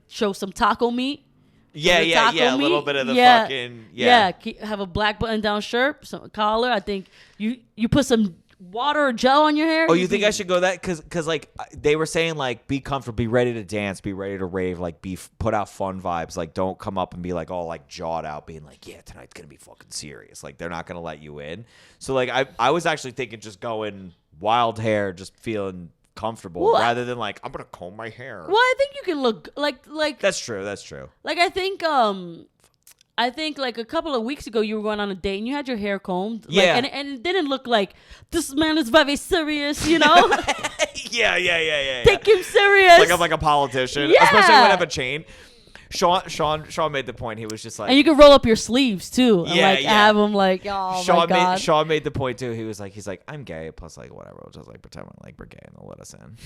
Show some taco meat. Yeah. A little bit of the fucking. Yeah. Have a black button-down shirt, some collar. I think you put some water or gel on your hair. Oh, you think I should go that? Because like they were saying, like, be comfortable, be ready to dance, be ready to rave, like put out fun vibes. Like, don't come up and be like all like jawed out, being like, yeah, tonight's gonna be fucking serious. Like, they're not gonna let you in. So like I was actually thinking just going wild hair, just feeling comfortable, rather than like I'm gonna comb my hair. Well, I think you can look like. That's true. Like I think like a couple of weeks ago you were going on a date and you had your hair combed. Yeah. Like, and it didn't look like this man is very serious, Yeah. Take him serious. Like I'm like a politician. Yeah. Especially when I have a chain. Sean made the point. He was just like, and you can roll up your sleeves too. And have them like, oh my God. Sean made the point too. He's like, I'm gay. Plus like whatever. We'll just like pretend we're gay and they'll let us in.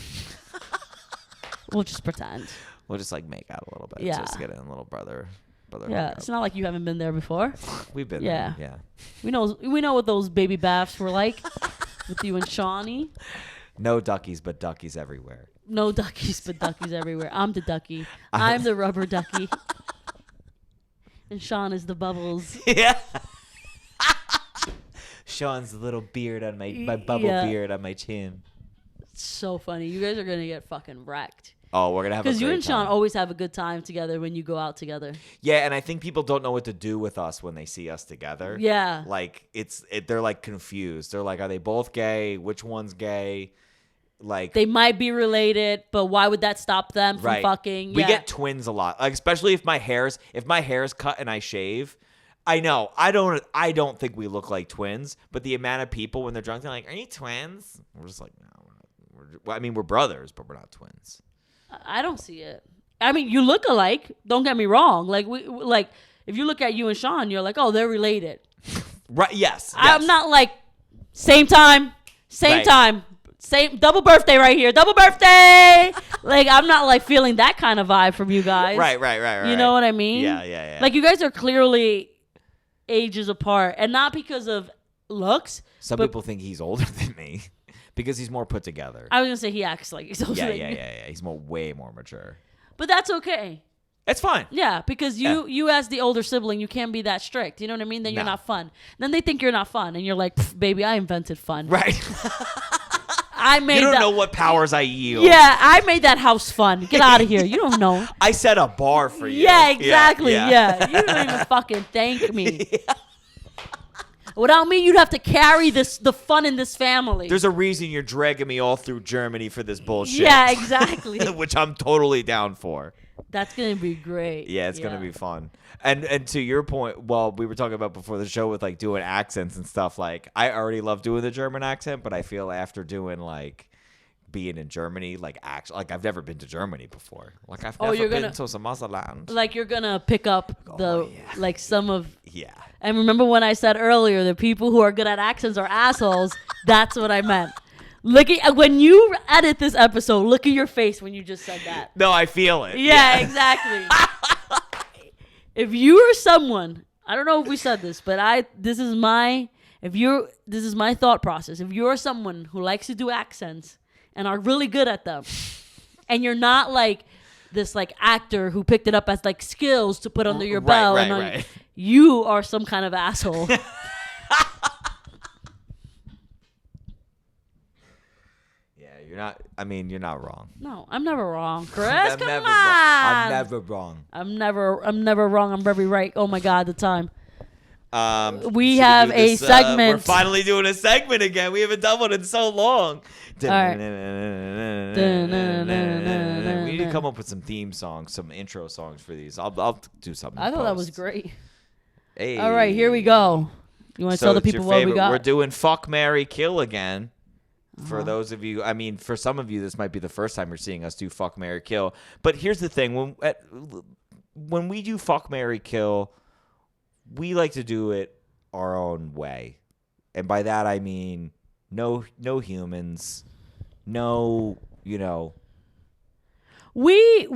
We'll just pretend. We'll just like make out a little bit. Yeah. Just get in a little brother. Yeah, it's not like you haven't been there before. We've been there. Yeah. We know what those baby baths were like with you and Shawnee. No duckies, but duckies everywhere. No duckies, but duckies everywhere. I'm the ducky. I'm the rubber ducky. And Sean is the bubbles. Yeah. Sean's the little beard on my bubble beard on my chin. It's so funny. You guys are going to get fucking wrecked. Oh, we're going to have a great time. Because you and Sean always have a good time together when you go out together. Yeah, and I think people don't know what to do with us when they see us together. Yeah. Like, they're, like, confused. They're like, are they both gay? Which one's gay? Like, they might be related, but why would that stop them from fucking? We get twins a lot. Like, especially if my hair's cut and I shave. I know. I don't think we look like twins, but the amount of people when they're drunk, they're like, are you twins? We're just like, no, we're brothers, but we're not twins. I don't see it. I mean, you look alike. Don't get me wrong. Like if you look at you and Sean, you're like, oh, they're related. Right? Yes. I'm not like same time, same double birthday right here, double birthday. Like I'm not like feeling that kind of vibe from you guys. Right. You know what I mean? Yeah. Like you guys are clearly ages apart, and not because of looks. Some people think he's older than me. Because he's more put together. I was gonna say he acts like he's older than me. Yeah. He's way more mature. But that's okay. It's fine. Yeah, because you as the older sibling, you can't be that strict. You know what I mean? Then you're not fun. Then they think you're not fun, and you're like, baby, I invented fun. Right. You don't know what powers I yield. Yeah, I made that house fun. Get out of here. You don't know. I set a bar for you. Yeah, exactly. Yeah. You don't even fucking thank me. Yeah. Without me, you'd have to carry the fun in this family. There's a reason you're dragging me all through Germany for this bullshit. Yeah, exactly. Which I'm totally down for. That's going to be great. Yeah, it's going to be fun. And to your point, well, we were talking about before the show with like doing accents and stuff. Like, I already love doing the German accent, but I feel after doing like being in Germany, like I've never been to Germany before. Like I've never been to some other land. Like you're gonna pick up like some of. Yeah. And remember when I said earlier, the people who are good at accents are assholes. That's what I meant. When you edit this episode, look at your face when you just said that. No, I feel it. Yeah. Exactly. If you are someone, I don't know if we said this, but this is my thought process. If you're someone who likes to do accents and are really good at them, and you're not like this like actor who picked it up as like skills to put under your belt, you are some kind of asshole. You're not wrong. No, I'm never wrong, Chris. I'm Come never on. I'm never wrong. I'm never wrong. I'm very right. Oh my God, the time. We Should have do a this, segment. We're finally doing a segment again. We haven't done one in so long. right. We need to come up with some theme songs, some intro songs for these. I'll do something. I thought that was great. Hey. All right, here we go. You want to tell the people what we got? We're doing Fuck, Marry, Kill again. For those of you, for some of you, this might be the first time you're seeing us do Fuck, Marry, Kill. But here's the thing: when we do Fuck, Marry, Kill, we like to do it our own way, and by that I mean no humans, no, We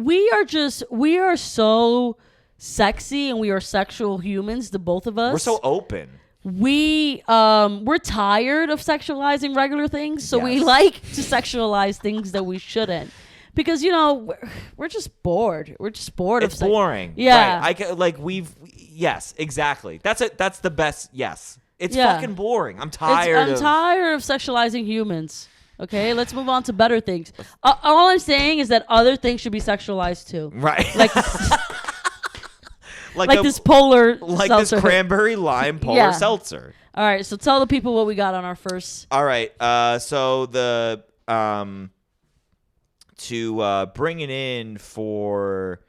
are so sexy and we are sexual humans, the both of us. We're so open. We're tired of sexualizing regular things, so we Yes. like to sexualize things that we shouldn't, because we're just bored. We're just bored It's of boring. Yeah, Right. Yes, exactly. That's the best. Yes, it's Yeah. fucking boring. I'm tired. I'm tired of sexualizing humans. Okay, let's move on to better things. All I'm saying is that other things should be sexualized too. Right. Like this polar like seltzer. this cranberry lime polar Yeah. seltzer. All right, so tell the people what we got on our first. All right. So the to bring it in for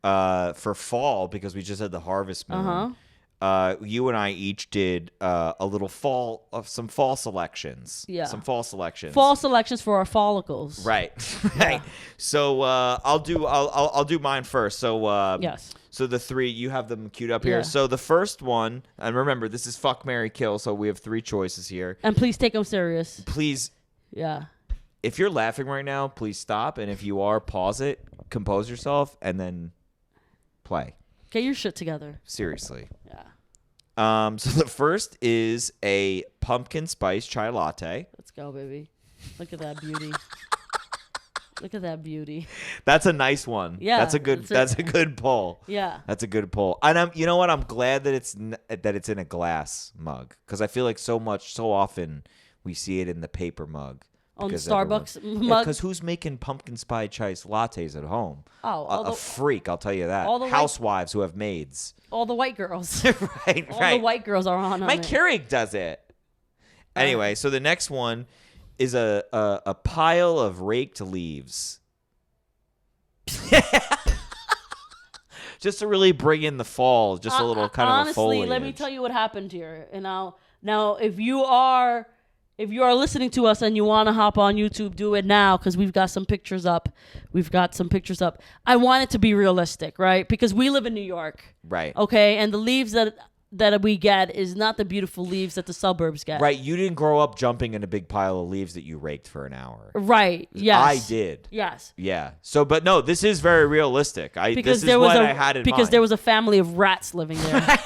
fall, because we just had the harvest moon. You and I each did a little some fall selections. Yeah. Some fall selections. Fall selections for our follicles. Right. Right. So I'll do mine first. So Yes. So the three, you have them queued up here. Yeah. So the first one, and remember, this is Fuck, Marry, Kill, so we have three choices here. And please take them serious. Please, Yeah. if you're laughing right now, please stop. And if you are, pause it, compose yourself, and then play. Get your shit together. Seriously. Yeah. So the first is a pumpkin spice chai latte. Let's go, baby. Look at that beauty. Look at that beauty. That's a nice one. Yeah, That's a good pull. Yeah. That's a good pull. And you know what? I'm glad that it's in a glass mug, because I feel like so often we see it in the paper mug. On the because Starbucks mug. Because who's making pumpkin spice chai lattes at home? Oh, a freak, I'll tell you that. all the Housewives who have maids. all the white girls. Right. All the white girls are on Mike it. Keurig does it. Anyway, so the next one is a pile of raked leaves. Just to really bring in the fall, just a little kind of a foliage. Honestly, let me tell you what happened here. And now if you are listening to us and you want to hop on YouTube, do it now, because we've got some pictures up. I want it to be realistic, right? Because we live in New York. Right. Okay, and the leaves that we get is not the beautiful leaves that the suburbs get. Right. You didn't grow up jumping in a big pile of leaves that you raked for an hour. Right. Yes. I did. Yes. Yeah. So, but no, this is very realistic. I had in because there mind. was a family of rats living there.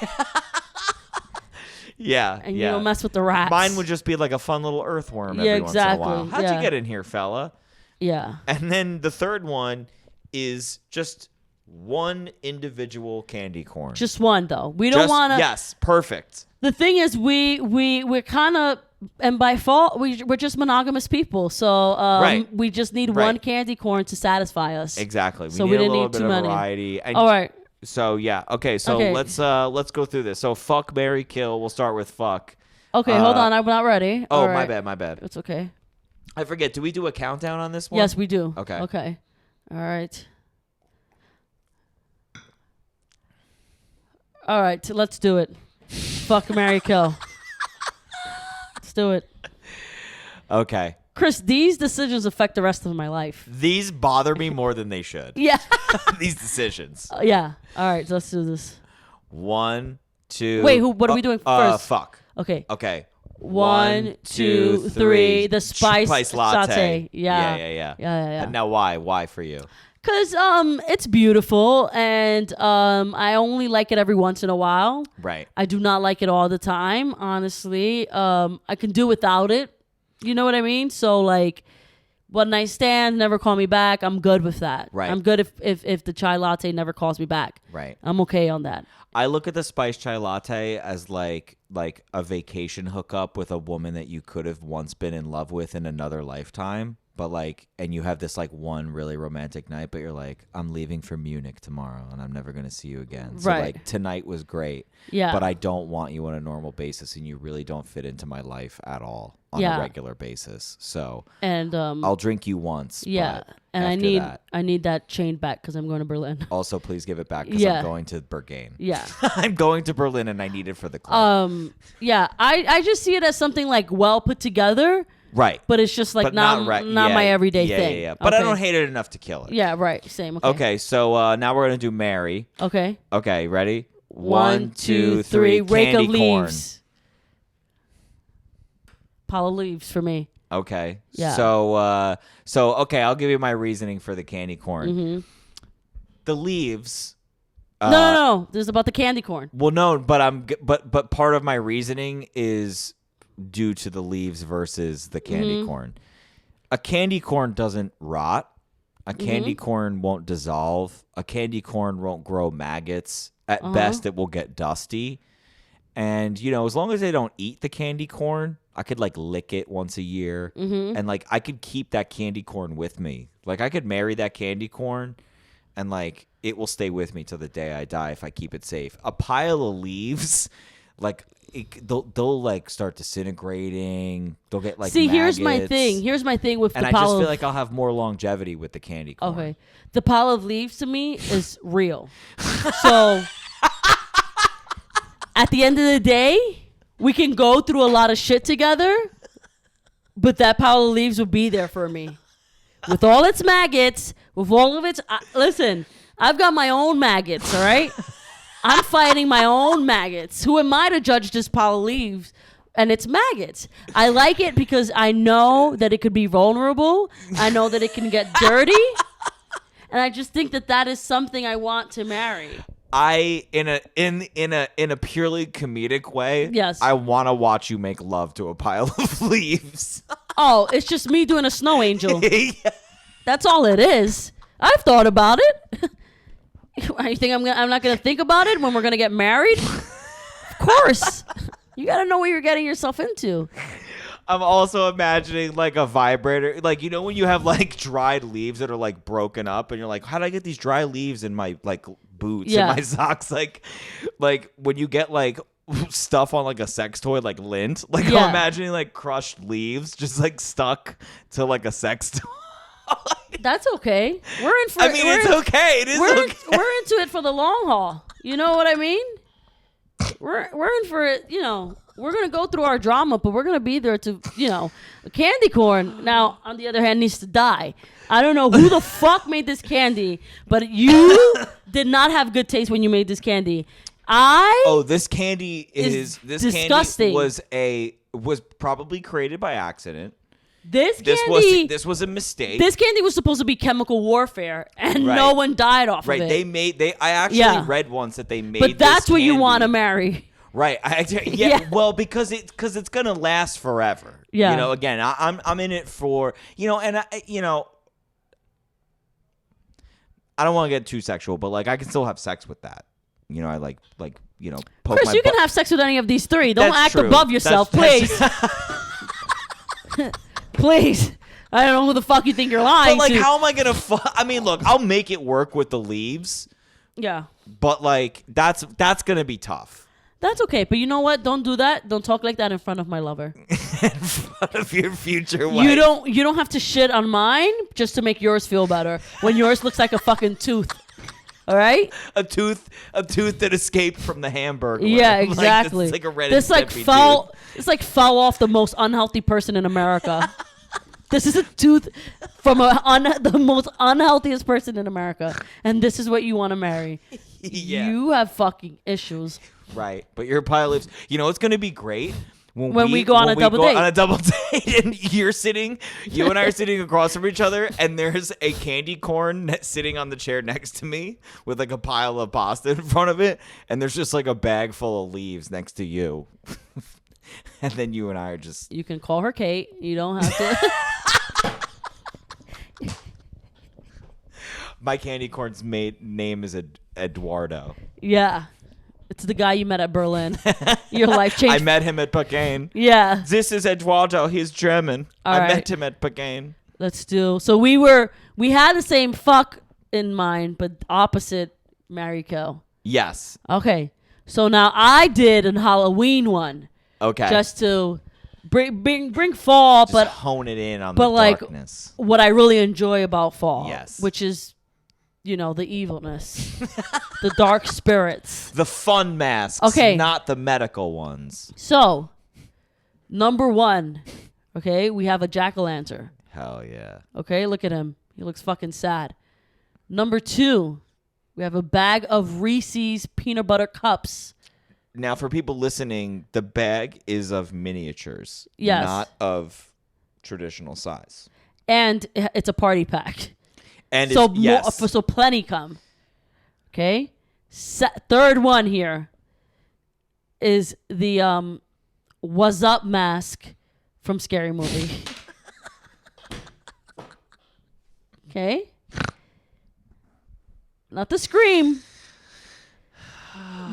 Yeah. And yeah. you don't mess with the rats. Mine would just be like a fun little earthworm Yeah, every once in a exactly. while. How'd Yeah. you get in here, fella? Yeah. And then the third one is just one individual candy corn. Just one though. We don't want to. Yes, perfect. The thing is, we're kind of, and by fault, we're just monogamous people. So Right. we just need Right. one candy corn to satisfy us. Exactly. So need we a didn't little need bit too of many. variety. And All right. So yeah. Okay. So Okay. let's go through this. So fuck, marry, kill. We'll start with fuck. Okay, hold on. I'm not ready. Oh, All my right. bad. It's okay. I forget. Do we do a countdown on this one? Yes, we do. Okay. Okay. All right. All right. Let's do it. Fuck, marry, kill. Let's do it. Okay. Chris, these decisions affect the rest of my life. These bother me more than they should. Yeah. These decisions. Yeah. All right. Let's do this. 1, 2. Wait, what are we doing first? Fuck. Okay. Okay. 1, 2, 3. The spice latte. Yeah. Yeah. And now why? Why for you? Because it's beautiful, and I only like it every once in a while. Right. I do not like it all the time, honestly. I can do without it. You know what I mean? So, like, one night stand, never call me back. I'm good with that. Right. I'm good if the chai latte never calls me back. Right. I'm okay on that. I look at the spiced chai latte as like a vacation hookup with a woman that you could have once been in love with in another lifetime. But like, and you have this like one really romantic night, but you're like, I'm leaving for Munich tomorrow and I'm never going to see you again. So Right. like tonight was great. Yeah. But I don't want you on a normal basis and you really don't fit into my life at all on Yeah. a regular basis. So And I'll drink you once. yeah. But And after I need that chain back because I'm going to Berlin. also, please give it back because Yeah. I'm going to Berghain. Yeah. I'm going to Berlin and I need it for the club. Yeah. I just see it as something like well put together, Right. but it's just like But not right. my everyday thing. Yeah. But I Okay. don't hate it enough to kill it. Yeah, right. Same. Okay. Okay, so now we're going to do Mary. Okay. Okay, ready? 1, 2, 3. Rake of Candy corn. leaves. Pile of leaves for me. Okay. Yeah. So okay, I'll give you my reasoning for the candy corn. Mm-hmm. The leaves. No. This is about the candy corn. Well, no, but part of my reasoning is due to the leaves versus the candy Mm-hmm. corn. A candy corn doesn't rot. A candy Mm-hmm. corn won't dissolve. A candy corn won't grow maggots. At best, it will get dusty. And, as long as they don't eat the candy corn, I could, like, lick it once a year. Mm-hmm. And, like, I could keep that candy corn with me. Like, I could marry that candy corn and, like, it will stay with me till the day I die if I keep it safe. A pile of leaves, like, they'll like start disintegrating. They'll get like See, maggots. Here's my thing with And the I pile just of feel like I'll have more longevity with the candy corn. okay, the pile of leaves to me is real. So at the end of the day, we can go through a lot of shit together, but that pile of leaves will be there for me with all its maggots, with all of its. Listen, I've got my own maggots. All right. I'm fighting my own maggots. Who am I to judge this pile of leaves? And it's maggots. I like it because I know that it could be vulnerable. I know that it can get dirty. And I just think that is something I want to marry. In a purely comedic way, Yes. I want to watch you make love to a pile of leaves. Oh, it's just me doing a snow angel. Yeah. That's all it is. I've thought about it. You think I'm not gonna think about it when we're gonna get married? Of course. You gotta know what you're getting yourself into. I'm also imagining like a vibrator, like when you have like dried leaves that are like broken up, and you're like, how did I get these dry leaves in my like boots and my socks? Like when you get like stuff on like a sex toy, like lint. Like I'm imagining like crushed leaves just like stuck to like a sex toy. That's okay. We're in for. I mean, it's okay. It is okay. We're into it for the long haul. You know what I mean? We're in for it. We're gonna go through our drama, but we're gonna be there to. Candy corn. Now, on the other hand, needs to die. I don't know who the fuck made this candy, but you did not have good taste when you made this candy. This candy is disgusting. Candy was probably created by accident. This was a mistake. This candy was supposed to be chemical warfare, and no one died off of it. I actually read once that they made. But that's this what you candy. want to marry. Right. Well, because it's gonna last forever. Yeah. Again, I'm in it for and I don't want to get too sexual, but like I can still have sex with that. I like poke Chris, my you can butt. have sex with any of these three. Don't That's act true. above yourself, please. Please. I don't know who the fuck you think you're lying But like, to. how am I gonna? I mean, look, I'll make it work with the leaves. Yeah. But like, that's gonna be tough. That's okay, but you know what? Don't do that. Don't talk like that in front of my lover. In front of your future wife. You don't have to shit on mine just to make yours feel better when yours looks like a fucking tooth. All right? A tooth that escaped from the hamburger. Yeah, exactly. It's like a red This like fell. It's like fell off the most unhealthy person in America. This is a tooth from the most unhealthiest person in America, and this is what you want to marry. Yeah. You have fucking issues. Right, but your pile of leaves. It's gonna be great when we go on a double date. On a double date, and you and I are sitting across from each other, and there's a candy corn sitting on the chair next to me with like a pile of pasta in front of it, and there's just like a bag full of leaves next to you. And then you and I are just... You can call her Kate. You don't have to... My candy corn's name is Eduardo. Yeah. It's the guy you met at Berlin. Your life changed. I met him at Pagain. Yeah. This is Eduardo. He's German. All right. Met him at Pagain. Let's do. So we had the same fuck in mind, but opposite marry, kill. Yes. Okay. So now I did a Halloween one. Okay. Just to bring fall, Just but hone it in on but the like darkness. what I really enjoy about fall. Yes. Which is, the evilness, the dark spirits. The fun masks, Okay. not the medical ones. So, number 1, okay, we have a jack-o'-lantern. Hell yeah. Okay, look at him. He looks fucking sad. Number 2, we have a bag of Reese's peanut butter cups. Now, for people listening, the bag is of miniatures, Yes. not of traditional size. And it's a party pack. And so yes. so plenty come. Okay? Third one here is the "What's Up" mask from Scary Movie. Okay? Not the scream.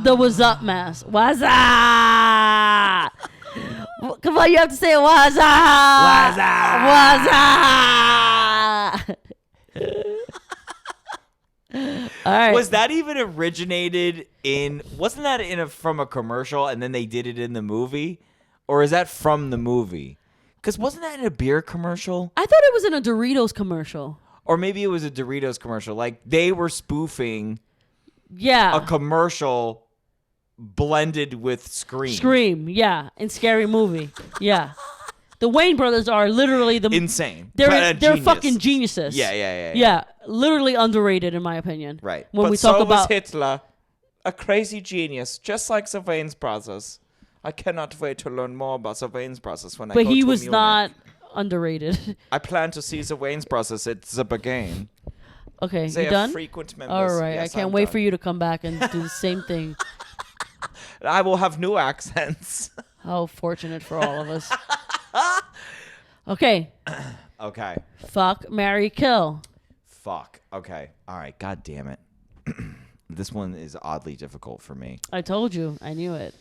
The "What's Up" mask. What's up? Come on, you have to say "What's up." What's up? What's up? All right. Was that even originated wasn't that from a commercial and then they did it in the movie? Or is that from the movie? Because wasn't that in a beer commercial? I thought it was in a Doritos commercial. Or maybe it was a Doritos commercial. Like they were spoofing Yeah. a commercial blended with Scream. Scream, yeah. And Scary Movie. Yeah. The Wayne brothers are literally Insane. They're Genius. fucking geniuses. Yeah. Yeah, literally underrated in my opinion. Right. When But we talk so about was Hitler, a crazy genius, just like the Wayans brothers. I cannot wait to learn more about the Wayans brothers when I go but he to was Munich. not underrated. I plan to see the Wayans brothers at the Bagain. Okay, They you are done? frequent members. All right, Yes, I can't I'm wait done. for you to come back and do the same thing. I will have new accents. How fortunate for all of us. Okay, Okay. fuck, marry, kill. Fuck. Okay. All right. God damn it. This one is oddly difficult for me. I told you, I knew it.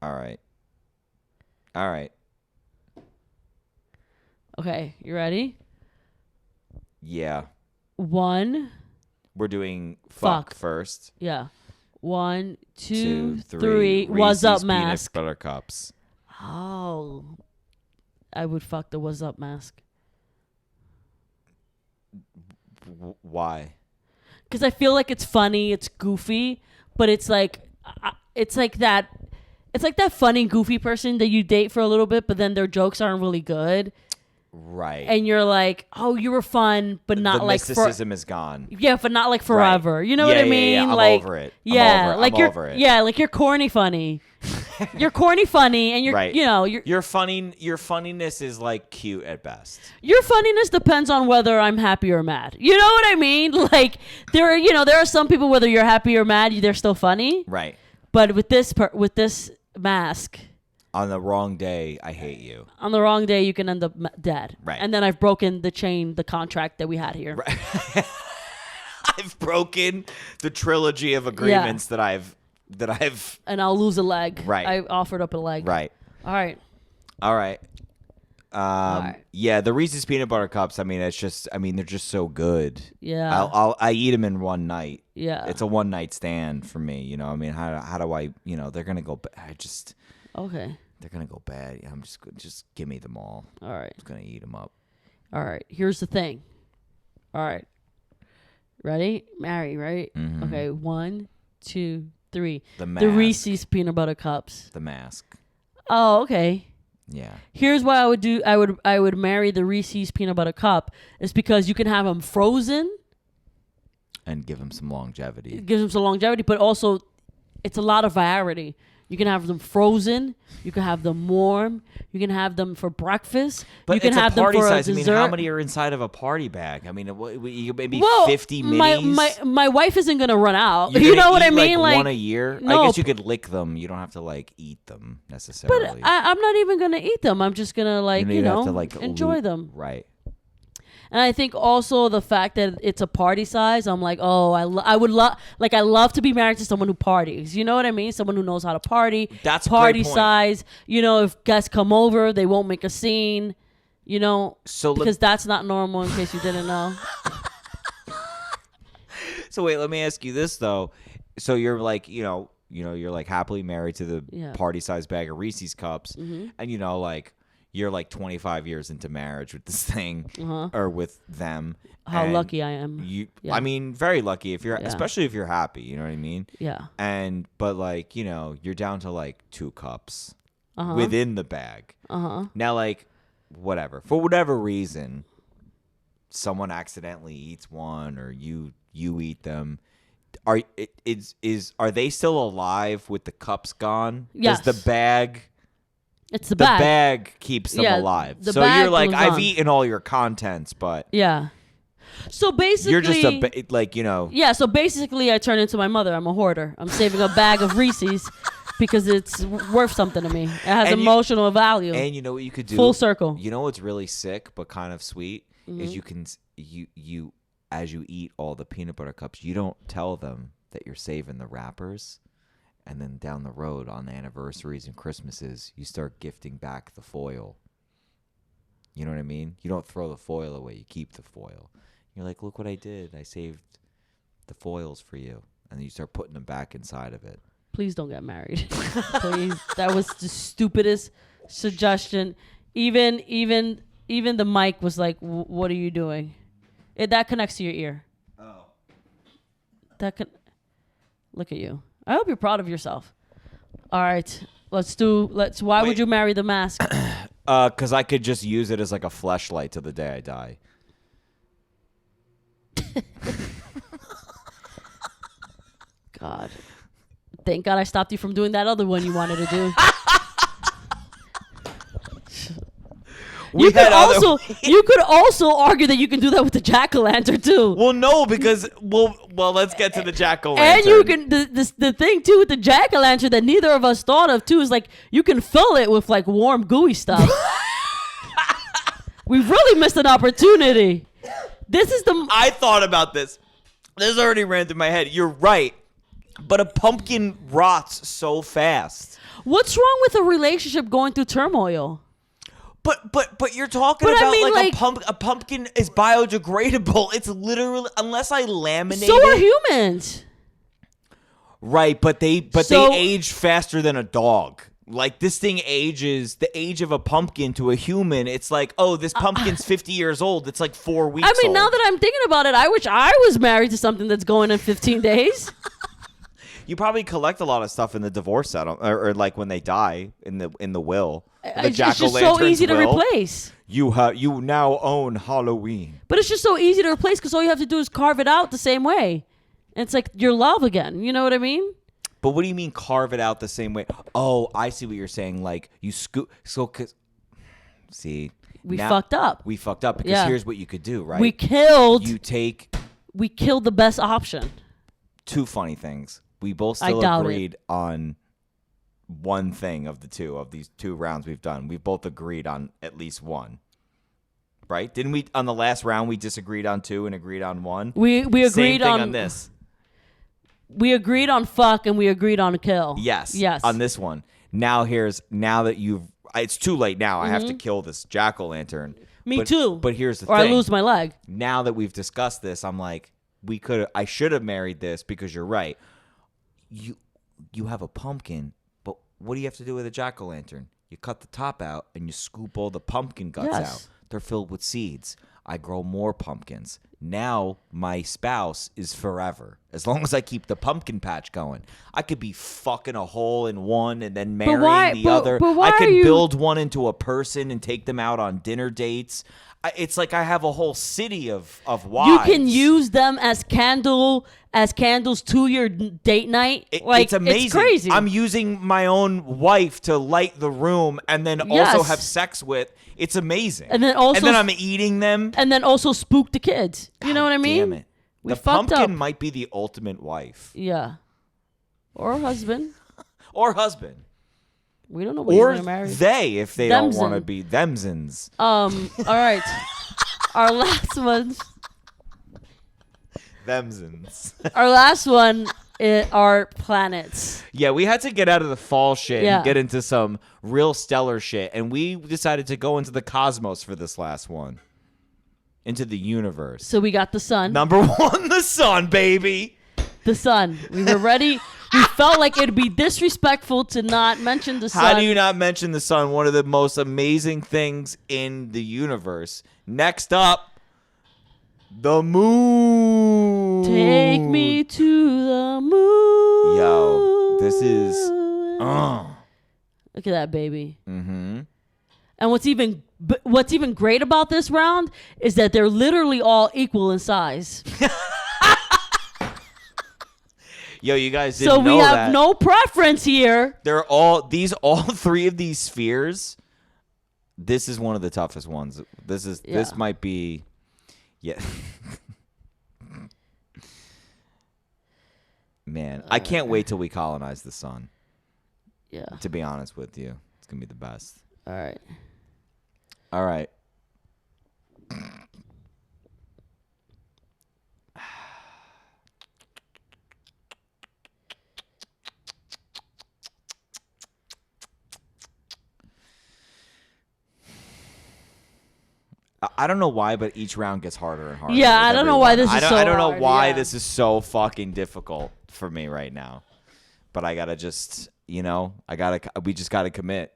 All right. All right. Okay, you ready? Yeah. 1, We're doing fuck Fuck. first. yeah. 1, 2, 2, 3. What's Reese's up, peanut mask? butter cups. Oh, I would fuck the "What's Up" mask Why? because I feel like it's funny, it's goofy, but it's like that. It's like that funny, goofy person that you date for a little bit, but then their jokes aren't really good, Right. and you're like, "Oh, you were fun, but not the like for mysticism is gone. yeah, but not like forever." You know what Yeah, I yeah, mean? yeah. I'm Like, over it. I'm yeah, over it. like I'm you're over it. yeah, like you're corny funny. You're corny funny, and you're Right. you're Your funniness is like cute at best. your funniness depends on whether I'm happy or mad. You know what I mean? Like there are some people, whether you're happy or mad, they're still funny. Right. But with this mask, On the wrong day, I hate you. on the wrong day, you can end up dead. Right. And then I've broken the contract that we had here. Right. I've broken the trilogy of agreements that I've And I'll lose a leg. Right. I offered up a leg. right. All right. All right. right. Yeah, the Reese's peanut butter cups. I mean, they're just so good. Yeah. I eat them in one night. Yeah. It's a one night stand for me. You know, I mean, how do I? You know, they're gonna go. Okay. They're gonna go bad. I'm just give me them all. All right. I'm just gonna eat them up. All right. Here's the thing. All right. Ready? Marry, right? Mhm. Okay. 1, 2, 3. The The mask. Reese's peanut butter cups. The mask. Oh, okay. Yeah. Here's what I would do. I would marry the Reese's peanut butter cup. Is because you can have them frozen. And give them some longevity. It gives them some longevity, but also it's a lot of variety. You can have them frozen. You can have them warm. You can have them for breakfast. But you can it's have a party them for size. a I dessert. mean, how many are inside of a party bag? I mean, maybe well, 50 minis. My wife isn't gonna run out. You're You gonna know what I eat, mean? Like Like one a year. No, I guess you could lick them. You don't have to like eat them necessarily. but I'm not even gonna eat them. I'm just gonna like you have to, like, enjoy them. Right. And I think also the fact that it's a party size, I'm like, oh, I would love, like, I love to be married to someone who parties. You know what I mean? Someone who knows how to party. That's a party great point. size. You know, if guests come over, they won't make a scene. You know, because that's not normal. In case you didn't know. So wait, let me ask you this though. So you're like, you're like happily married to the party size bag of Reese's cups, and like. You're like 25 years into marriage with this thing or with them. How lucky I am. I mean, very lucky especially if you're happy, you know what I mean? Yeah. But like, you're down to like 2 cups within the bag. Now, like, whatever. For whatever reason, someone accidentally eats one or you eat them. Are they still alive with the cups gone? Yes. Does the bag... It's the bag. The bag keeps them alive. So you're like, I've eaten all your contents, but yeah. So basically, you're just Yeah. So basically, I turn into my mother. I'm a hoarder. I'm saving a bag of Reese's because it's worth something to me. It has emotional value. And you know what you could do? Full circle. You know what's really sick but kind of sweet is you as you eat all the peanut butter cups, you don't tell them that you're saving the wrappers. And then down the road on anniversaries and Christmases, you start gifting back the foil. You know what I mean? You don't throw the foil away. You keep the foil. You're like, look what I did. I saved the foils for you. And then you start putting them back inside of it. Please don't get married. Please. That was the stupidest suggestion. Even the mic was like, what are you doing? That connects to your ear. Oh. Look at you. I hope you're proud of yourself. All right, why would you marry the mask? Because I could just use it as like a fleshlight till the day I die. God. Thank God I stopped you from doing that other one you wanted to do. You could also argue that you can do that with the jack-o'-lantern too. Well, no, because let's get to the jack-o'-lantern. And you can the thing too with the jack-o'-lantern that neither of us thought of too is like you can fill it with like warm gooey stuff. We've really missed an opportunity. I thought about this. This already ran through my head. You're right, but a pumpkin rots so fast. What's wrong with a relationship going through turmoil? But you're talking about a pumpkin is biodegradable. It's literally unless I laminate it. So are humans. Right, but they age faster than a dog. Like this thing ages the age of a pumpkin to a human. It's like, oh, this pumpkin's 50 years old. It's like 4 weeks old. Now that I'm thinking about it, I wish I was married to something that's going in 15 days. You probably collect a lot of stuff in the divorce settlement, or like when they die in the will. It's just so easy to replace. You now own Halloween. But it's just so easy to replace because all you have to do is carve it out the same way. And it's like your love again. You know what I mean? But what do you mean carve it out the same way? Oh, I see what you're saying. Like you scoop. See, we fucked up. We fucked up because here's what you could do, right? We killed the best option. 2 funny things. We both still agreed on one thing of these 2 rounds we've done. We both agreed on at least one. Right? Didn't we on the last round we disagreed on 2 and agreed on 1? We agreed Same thing on this. We agreed on fuck and we agreed on kill. Yes. On this one. Now that it's too late now. I have to kill this jack-o'-lantern. Me too. But here's the thing. Or I lose my leg. Now that we've discussed this, I'm like, I should have married this because you're right. You have a pumpkin, but what do you have to do with a jack-o'-lantern? You cut the top out and you scoop all the pumpkin guts out. They're filled with seeds. I grow more pumpkins. Now my spouse is forever. As long as I keep the pumpkin patch going. I could be fucking a hole in one and then marrying the other. But why I could build one into a person and take them out on dinner dates. it's like I have a whole city of wives. You can use them as candles to your date night. It's amazing. It's crazy. I'm using my own wife to light the room and then also have sex with. It's amazing. And then I'm eating them. And then also spook the kids. You know what I mean? Damn it. We the fucked pumpkin up. might be the ultimate wife. Yeah. Or husband. Or husband. We don't know what you're going to marry. They, if they don't want to be themsins. All right. Our last one. Themsins. Our last one are planets. Yeah, we had to get out of the fall shit and get Yeah. into some real stellar shit. And we decided to go into the cosmos for this last one. Into the universe. So we got the sun. Number one, the sun, baby. The sun. We were ready. We felt like it'd be disrespectful to not mention the sun. How do you not mention the sun? One of the most amazing things in the universe. Next up, the moon. Take me to the moon. Yo, this is... Look at that, baby. Mm-hmm. And what's even great about this round is that they're literally all equal in size. Yo, you guys didn't So we know have that. no preference here. They're all three of these spheres. This is one of the toughest ones. This might be, yeah. Man, I can't wait till we colonize the sun. Yeah. To be honest with you, it's gonna be the best. All right. All right. I don't know why, but each round gets harder and harder. Yeah, I don't know why this is so I don't know hard, why yeah. this is so fucking difficult for me right now. But I gotta just, we just gotta commit.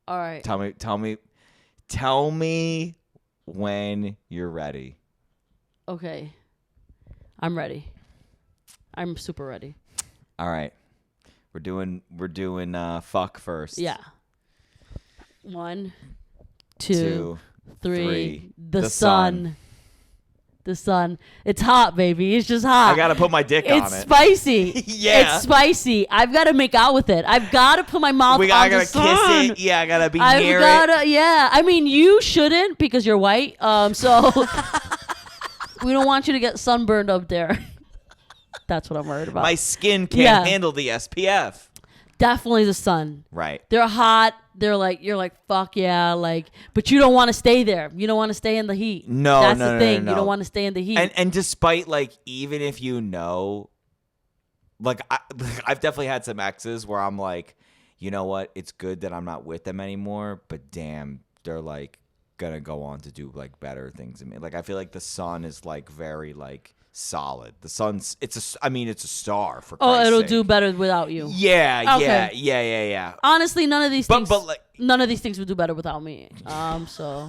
All right. Tell me when you're ready. Okay. I'm ready. I'm super ready. All right. We're doing fuck first. Yeah. 1, 2, 3. The sun. The sun. It's hot, baby. It's just hot. I gotta put my dick on it. It's spicy. Yeah. It's spicy. I've got to make out with it. I've got to put my mouth on I the gotta sun. kiss it. Yeah, I gotta be near it. Yeah. I mean, you shouldn't because you're white. So we don't want you to get sunburned up there. That's what I'm worried about. My skin can't handle the SPF. Definitely the sun. Right. They're hot. They're like, you're like, fuck yeah, like, but you don't want to stay there. You don't want to stay in the heat. No, that's no, the thing. no. You don't want to stay in the heat. And despite even if like I've definitely had some exes where I'm like, you know what, it's good that I'm not with them anymore, but damn, they're like gonna go on to do like better things than me. Like I feel like the sun is like very like solid. The sun's it's a star for Christ's it'll sake. do better without you. Yeah, Okay. yeah. Honestly, none of these things. But like, none of these things would do better without me. So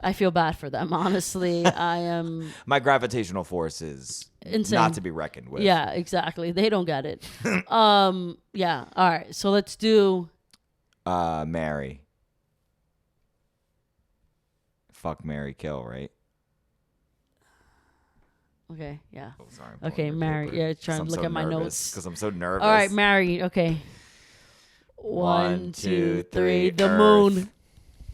I feel bad for them. Honestly, I am. My gravitational force is insane. not to be reckoned with. Yeah, exactly. They don't get it. Yeah. All right. So let's do. Marry. Fuck, marry, kill. Right. Okay. Yeah. Oh, sorry. Okay, marry. Yeah, trying to look at my notes. Because I'm so nervous. All right, marry. Okay. 1, 2, 3. The Earth. moon.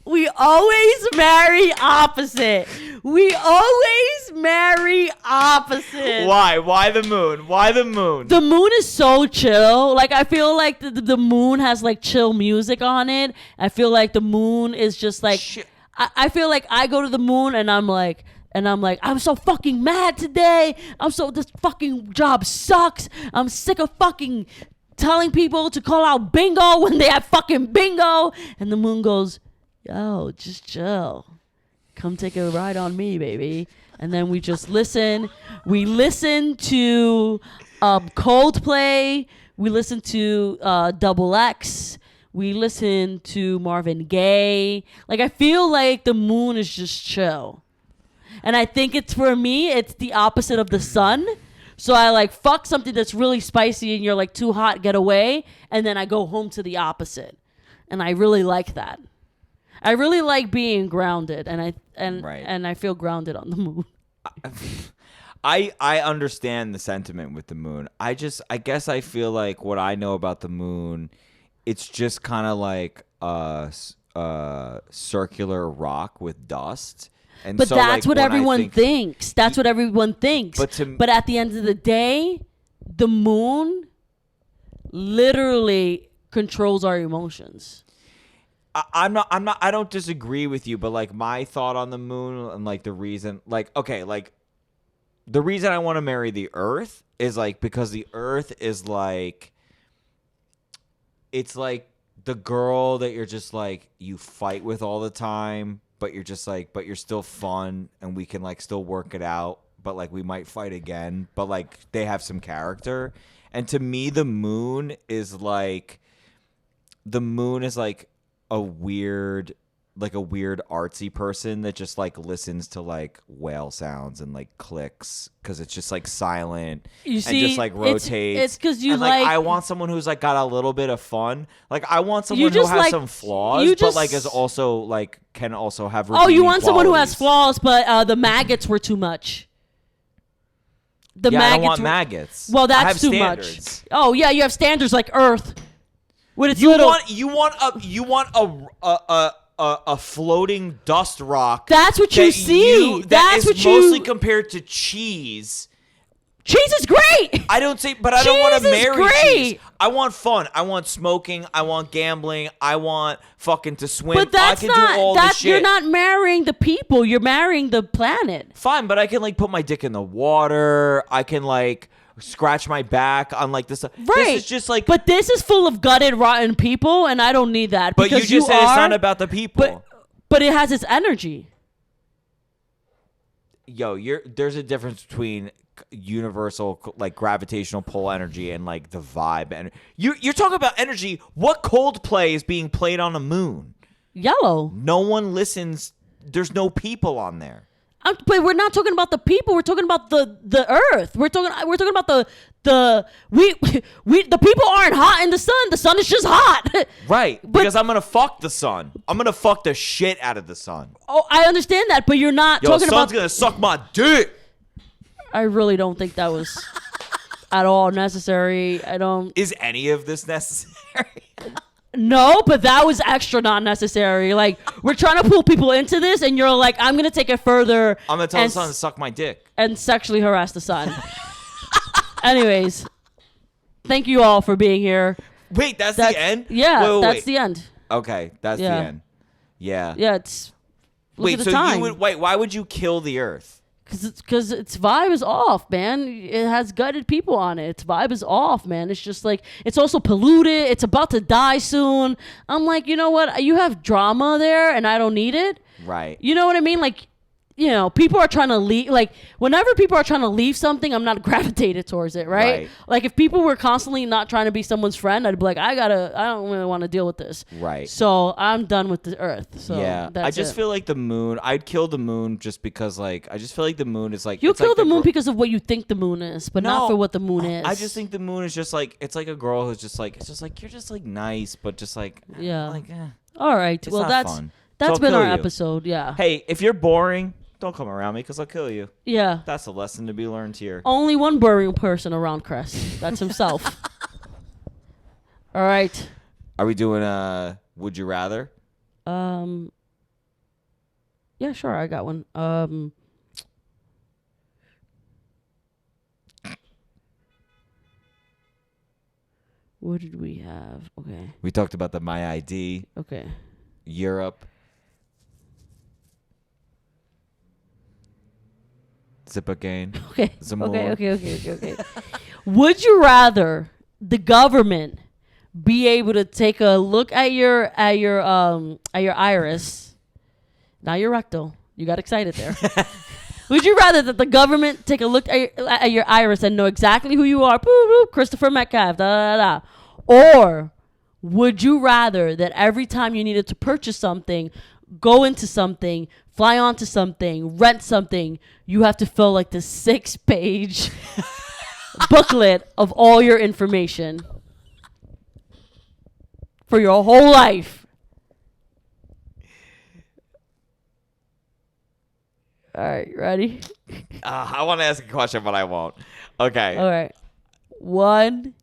We always marry opposite. We always marry opposite. Why? Why the moon? Why the moon? The moon is so chill. Like, I feel like the moon has, like, chill music on it. I feel like the moon is just, like... I feel like I go to the moon and I'm like, I'm so fucking mad today. This fucking job sucks. I'm sick of fucking telling people to call out bingo when they have fucking bingo. And the moon goes, yo, just chill. Come take a ride on me, baby. And then we just listen. We listen to Coldplay. We listen to Double X. We listen to Marvin Gaye. Like, I feel like the moon is just chill. And I think it's the opposite of the sun. So I like fuck something that's really spicy and you're like too hot, get away. And then I go home to the opposite. And I really like that. I really like being grounded, and Right. I feel grounded on the moon. I understand the sentiment with the moon. I guess I feel like what I know about the moon, it's just kind of like a circular rock with dust. And But so, that's like, what when I everyone thinks. That's what everyone thinks. But at the end of the day, the moon literally controls our emotions. I don't disagree with you, but like my thought on the moon and like the reason, like, okay, like the reason I want to marry the Earth is like because the Earth is like, it's like the girl that you're just like, you fight with all the time, but you're just like, but you're still fun and we can like still work it out, but like we might fight again, but like they have some character. And to me, the moon is like a weird artsy person that just like listens to like whale sounds and like clicks because it's just like silent and just like rotates. It's because you and, like I want someone who's like got a little bit of fun. Like I want someone who has some flaws, but like is also like can also have. Oh, you want qualities. someone who has flaws, but the maggots were too much. I don't want maggots. Well, that's I have too standards. much. Oh yeah, you have standards like Earth. When it's You little, want a floating dust rock. That's what you see. That's what mostly compared to cheese. Cheese is great. I don't want to marry great. cheese. I want fun. I want smoking. I want gambling. I want fucking to swim. But that's I can do all the shit. You're not marrying the people. You're marrying the planet. Fine, but I can like put my dick in the water. I can like scratch my back on like this. Right. This is just like. But this is full of gutted, rotten people, and I don't need that. But you just said it's not about the people. But it has its energy. Yo, there's a difference between universal like gravitational pull energy and like the vibe. And you're talking about energy. What Coldplay is being played on the moon? Yellow. No one listens. There's no people on there. But we're not talking about the people. We're talking about the Earth. We're talking about the people aren't hot in the sun. The sun is just hot. Right. Because I'm gonna fuck the sun. I'm gonna fuck the shit out of the sun. Oh, I understand that, but you're not talking about. The sun's gonna suck my dick. I really don't think that was at all necessary. I don't. Is any of this necessary? No, but that was extra not necessary. Like, we're trying to pull people into this, and you're like, I'm going to take it further. I'm going to tell the sun to suck my dick. And sexually harass the sun. Anyways, thank you all for being here. Wait, that's the end? Yeah, that's the end. Okay, that's the end. Yeah. Yeah, it's... Wait, so why would you kill the Earth? Because its vibe is off, man. It has gutted people on it. Its vibe is off, man. It's just like, it's also polluted. It's about to die soon. I'm like, you know what? You have drama there, and I don't need it. Right. You know what I mean? Like, you know, people are trying to leave. Like, whenever people are trying to leave something, I'm not gravitated towards it, right? Like, if people were constantly not trying to be someone's friend, I'd be like, I don't really want to deal with this. Right. So I'm done with the Earth. So yeah, I just feel like the moon. I'd kill the moon just because, like, I just feel like the moon is like. You'll kill the moon because of what you think the moon is, but not for what the moon is. I just think the moon is just like, it's like a girl who's just like, it's just like, you're just like nice, but just like, like, all right. Well, that's been our episode. Yeah. Hey, if you're boring, don't come around me because I'll kill you. Yeah. That's a lesson to be learned here. Only one boring person around Chris. That's himself. All right. Are we doing Would You Rather? Yeah, sure. I got one. What did we have? Okay. We talked about the My ID. Okay. Europe. Zipagain. Okay. Zamora. Okay. Would you rather the government be able to take a look at your iris, not your rectal? You got excited there. Would you rather that the government take a look at your iris and know exactly who you are? Christopher Metcalfe. Da, da, da. Or would you rather that every time you needed to purchase something, go into something, fly onto something, rent something, you have to fill like the 6-page booklet of all your information for your whole life? right, ready? I want to ask a question, but I won't. Okay. All right. 1,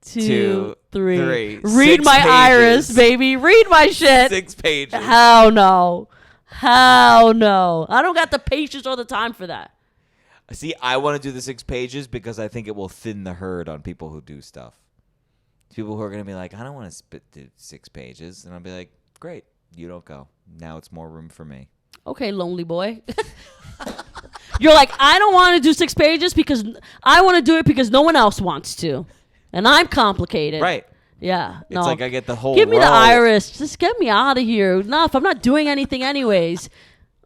2, 3. three. Read 6 my pages. iris, baby. Read my shit. 6 pages. Hell no. Hell no. I don't got the patience or the time for that. See, I want to do the 6 pages because I think it will thin the herd on people who do stuff. People who are going to be like, I don't want to spit through 6 pages. And I'll be like, great. You don't go. Now it's more room for me. Okay, lonely boy. You're like, I don't want to do 6 pages because I want to do it because no one else wants to. And I'm complicated. Right. Yeah. It's like I get the whole Give me the row. iris. Just get me out of here. Enough. I'm not doing anything anyways.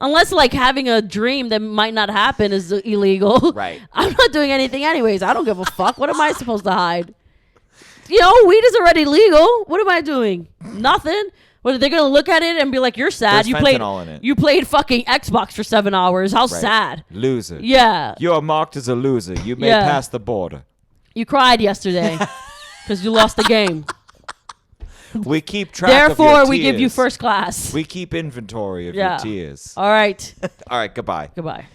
Unless like having a dream that might not happen is illegal. Right. I'm not doing anything anyways. I don't give a fuck. What am I supposed to hide? Weed is already legal. What am I doing? Nothing. What, are they going to look at it and be like, you're sad. There's fentanyl in it. You played fucking Xbox for 7 hours. How sad. Loser. Yeah. You are marked as a loser. You may Yeah. pass the border. You cried yesterday because you lost the game. We keep track of your Therefore, tears. we give you first class. We keep inventory of Yeah. your tears. All right. All right, goodbye. Goodbye.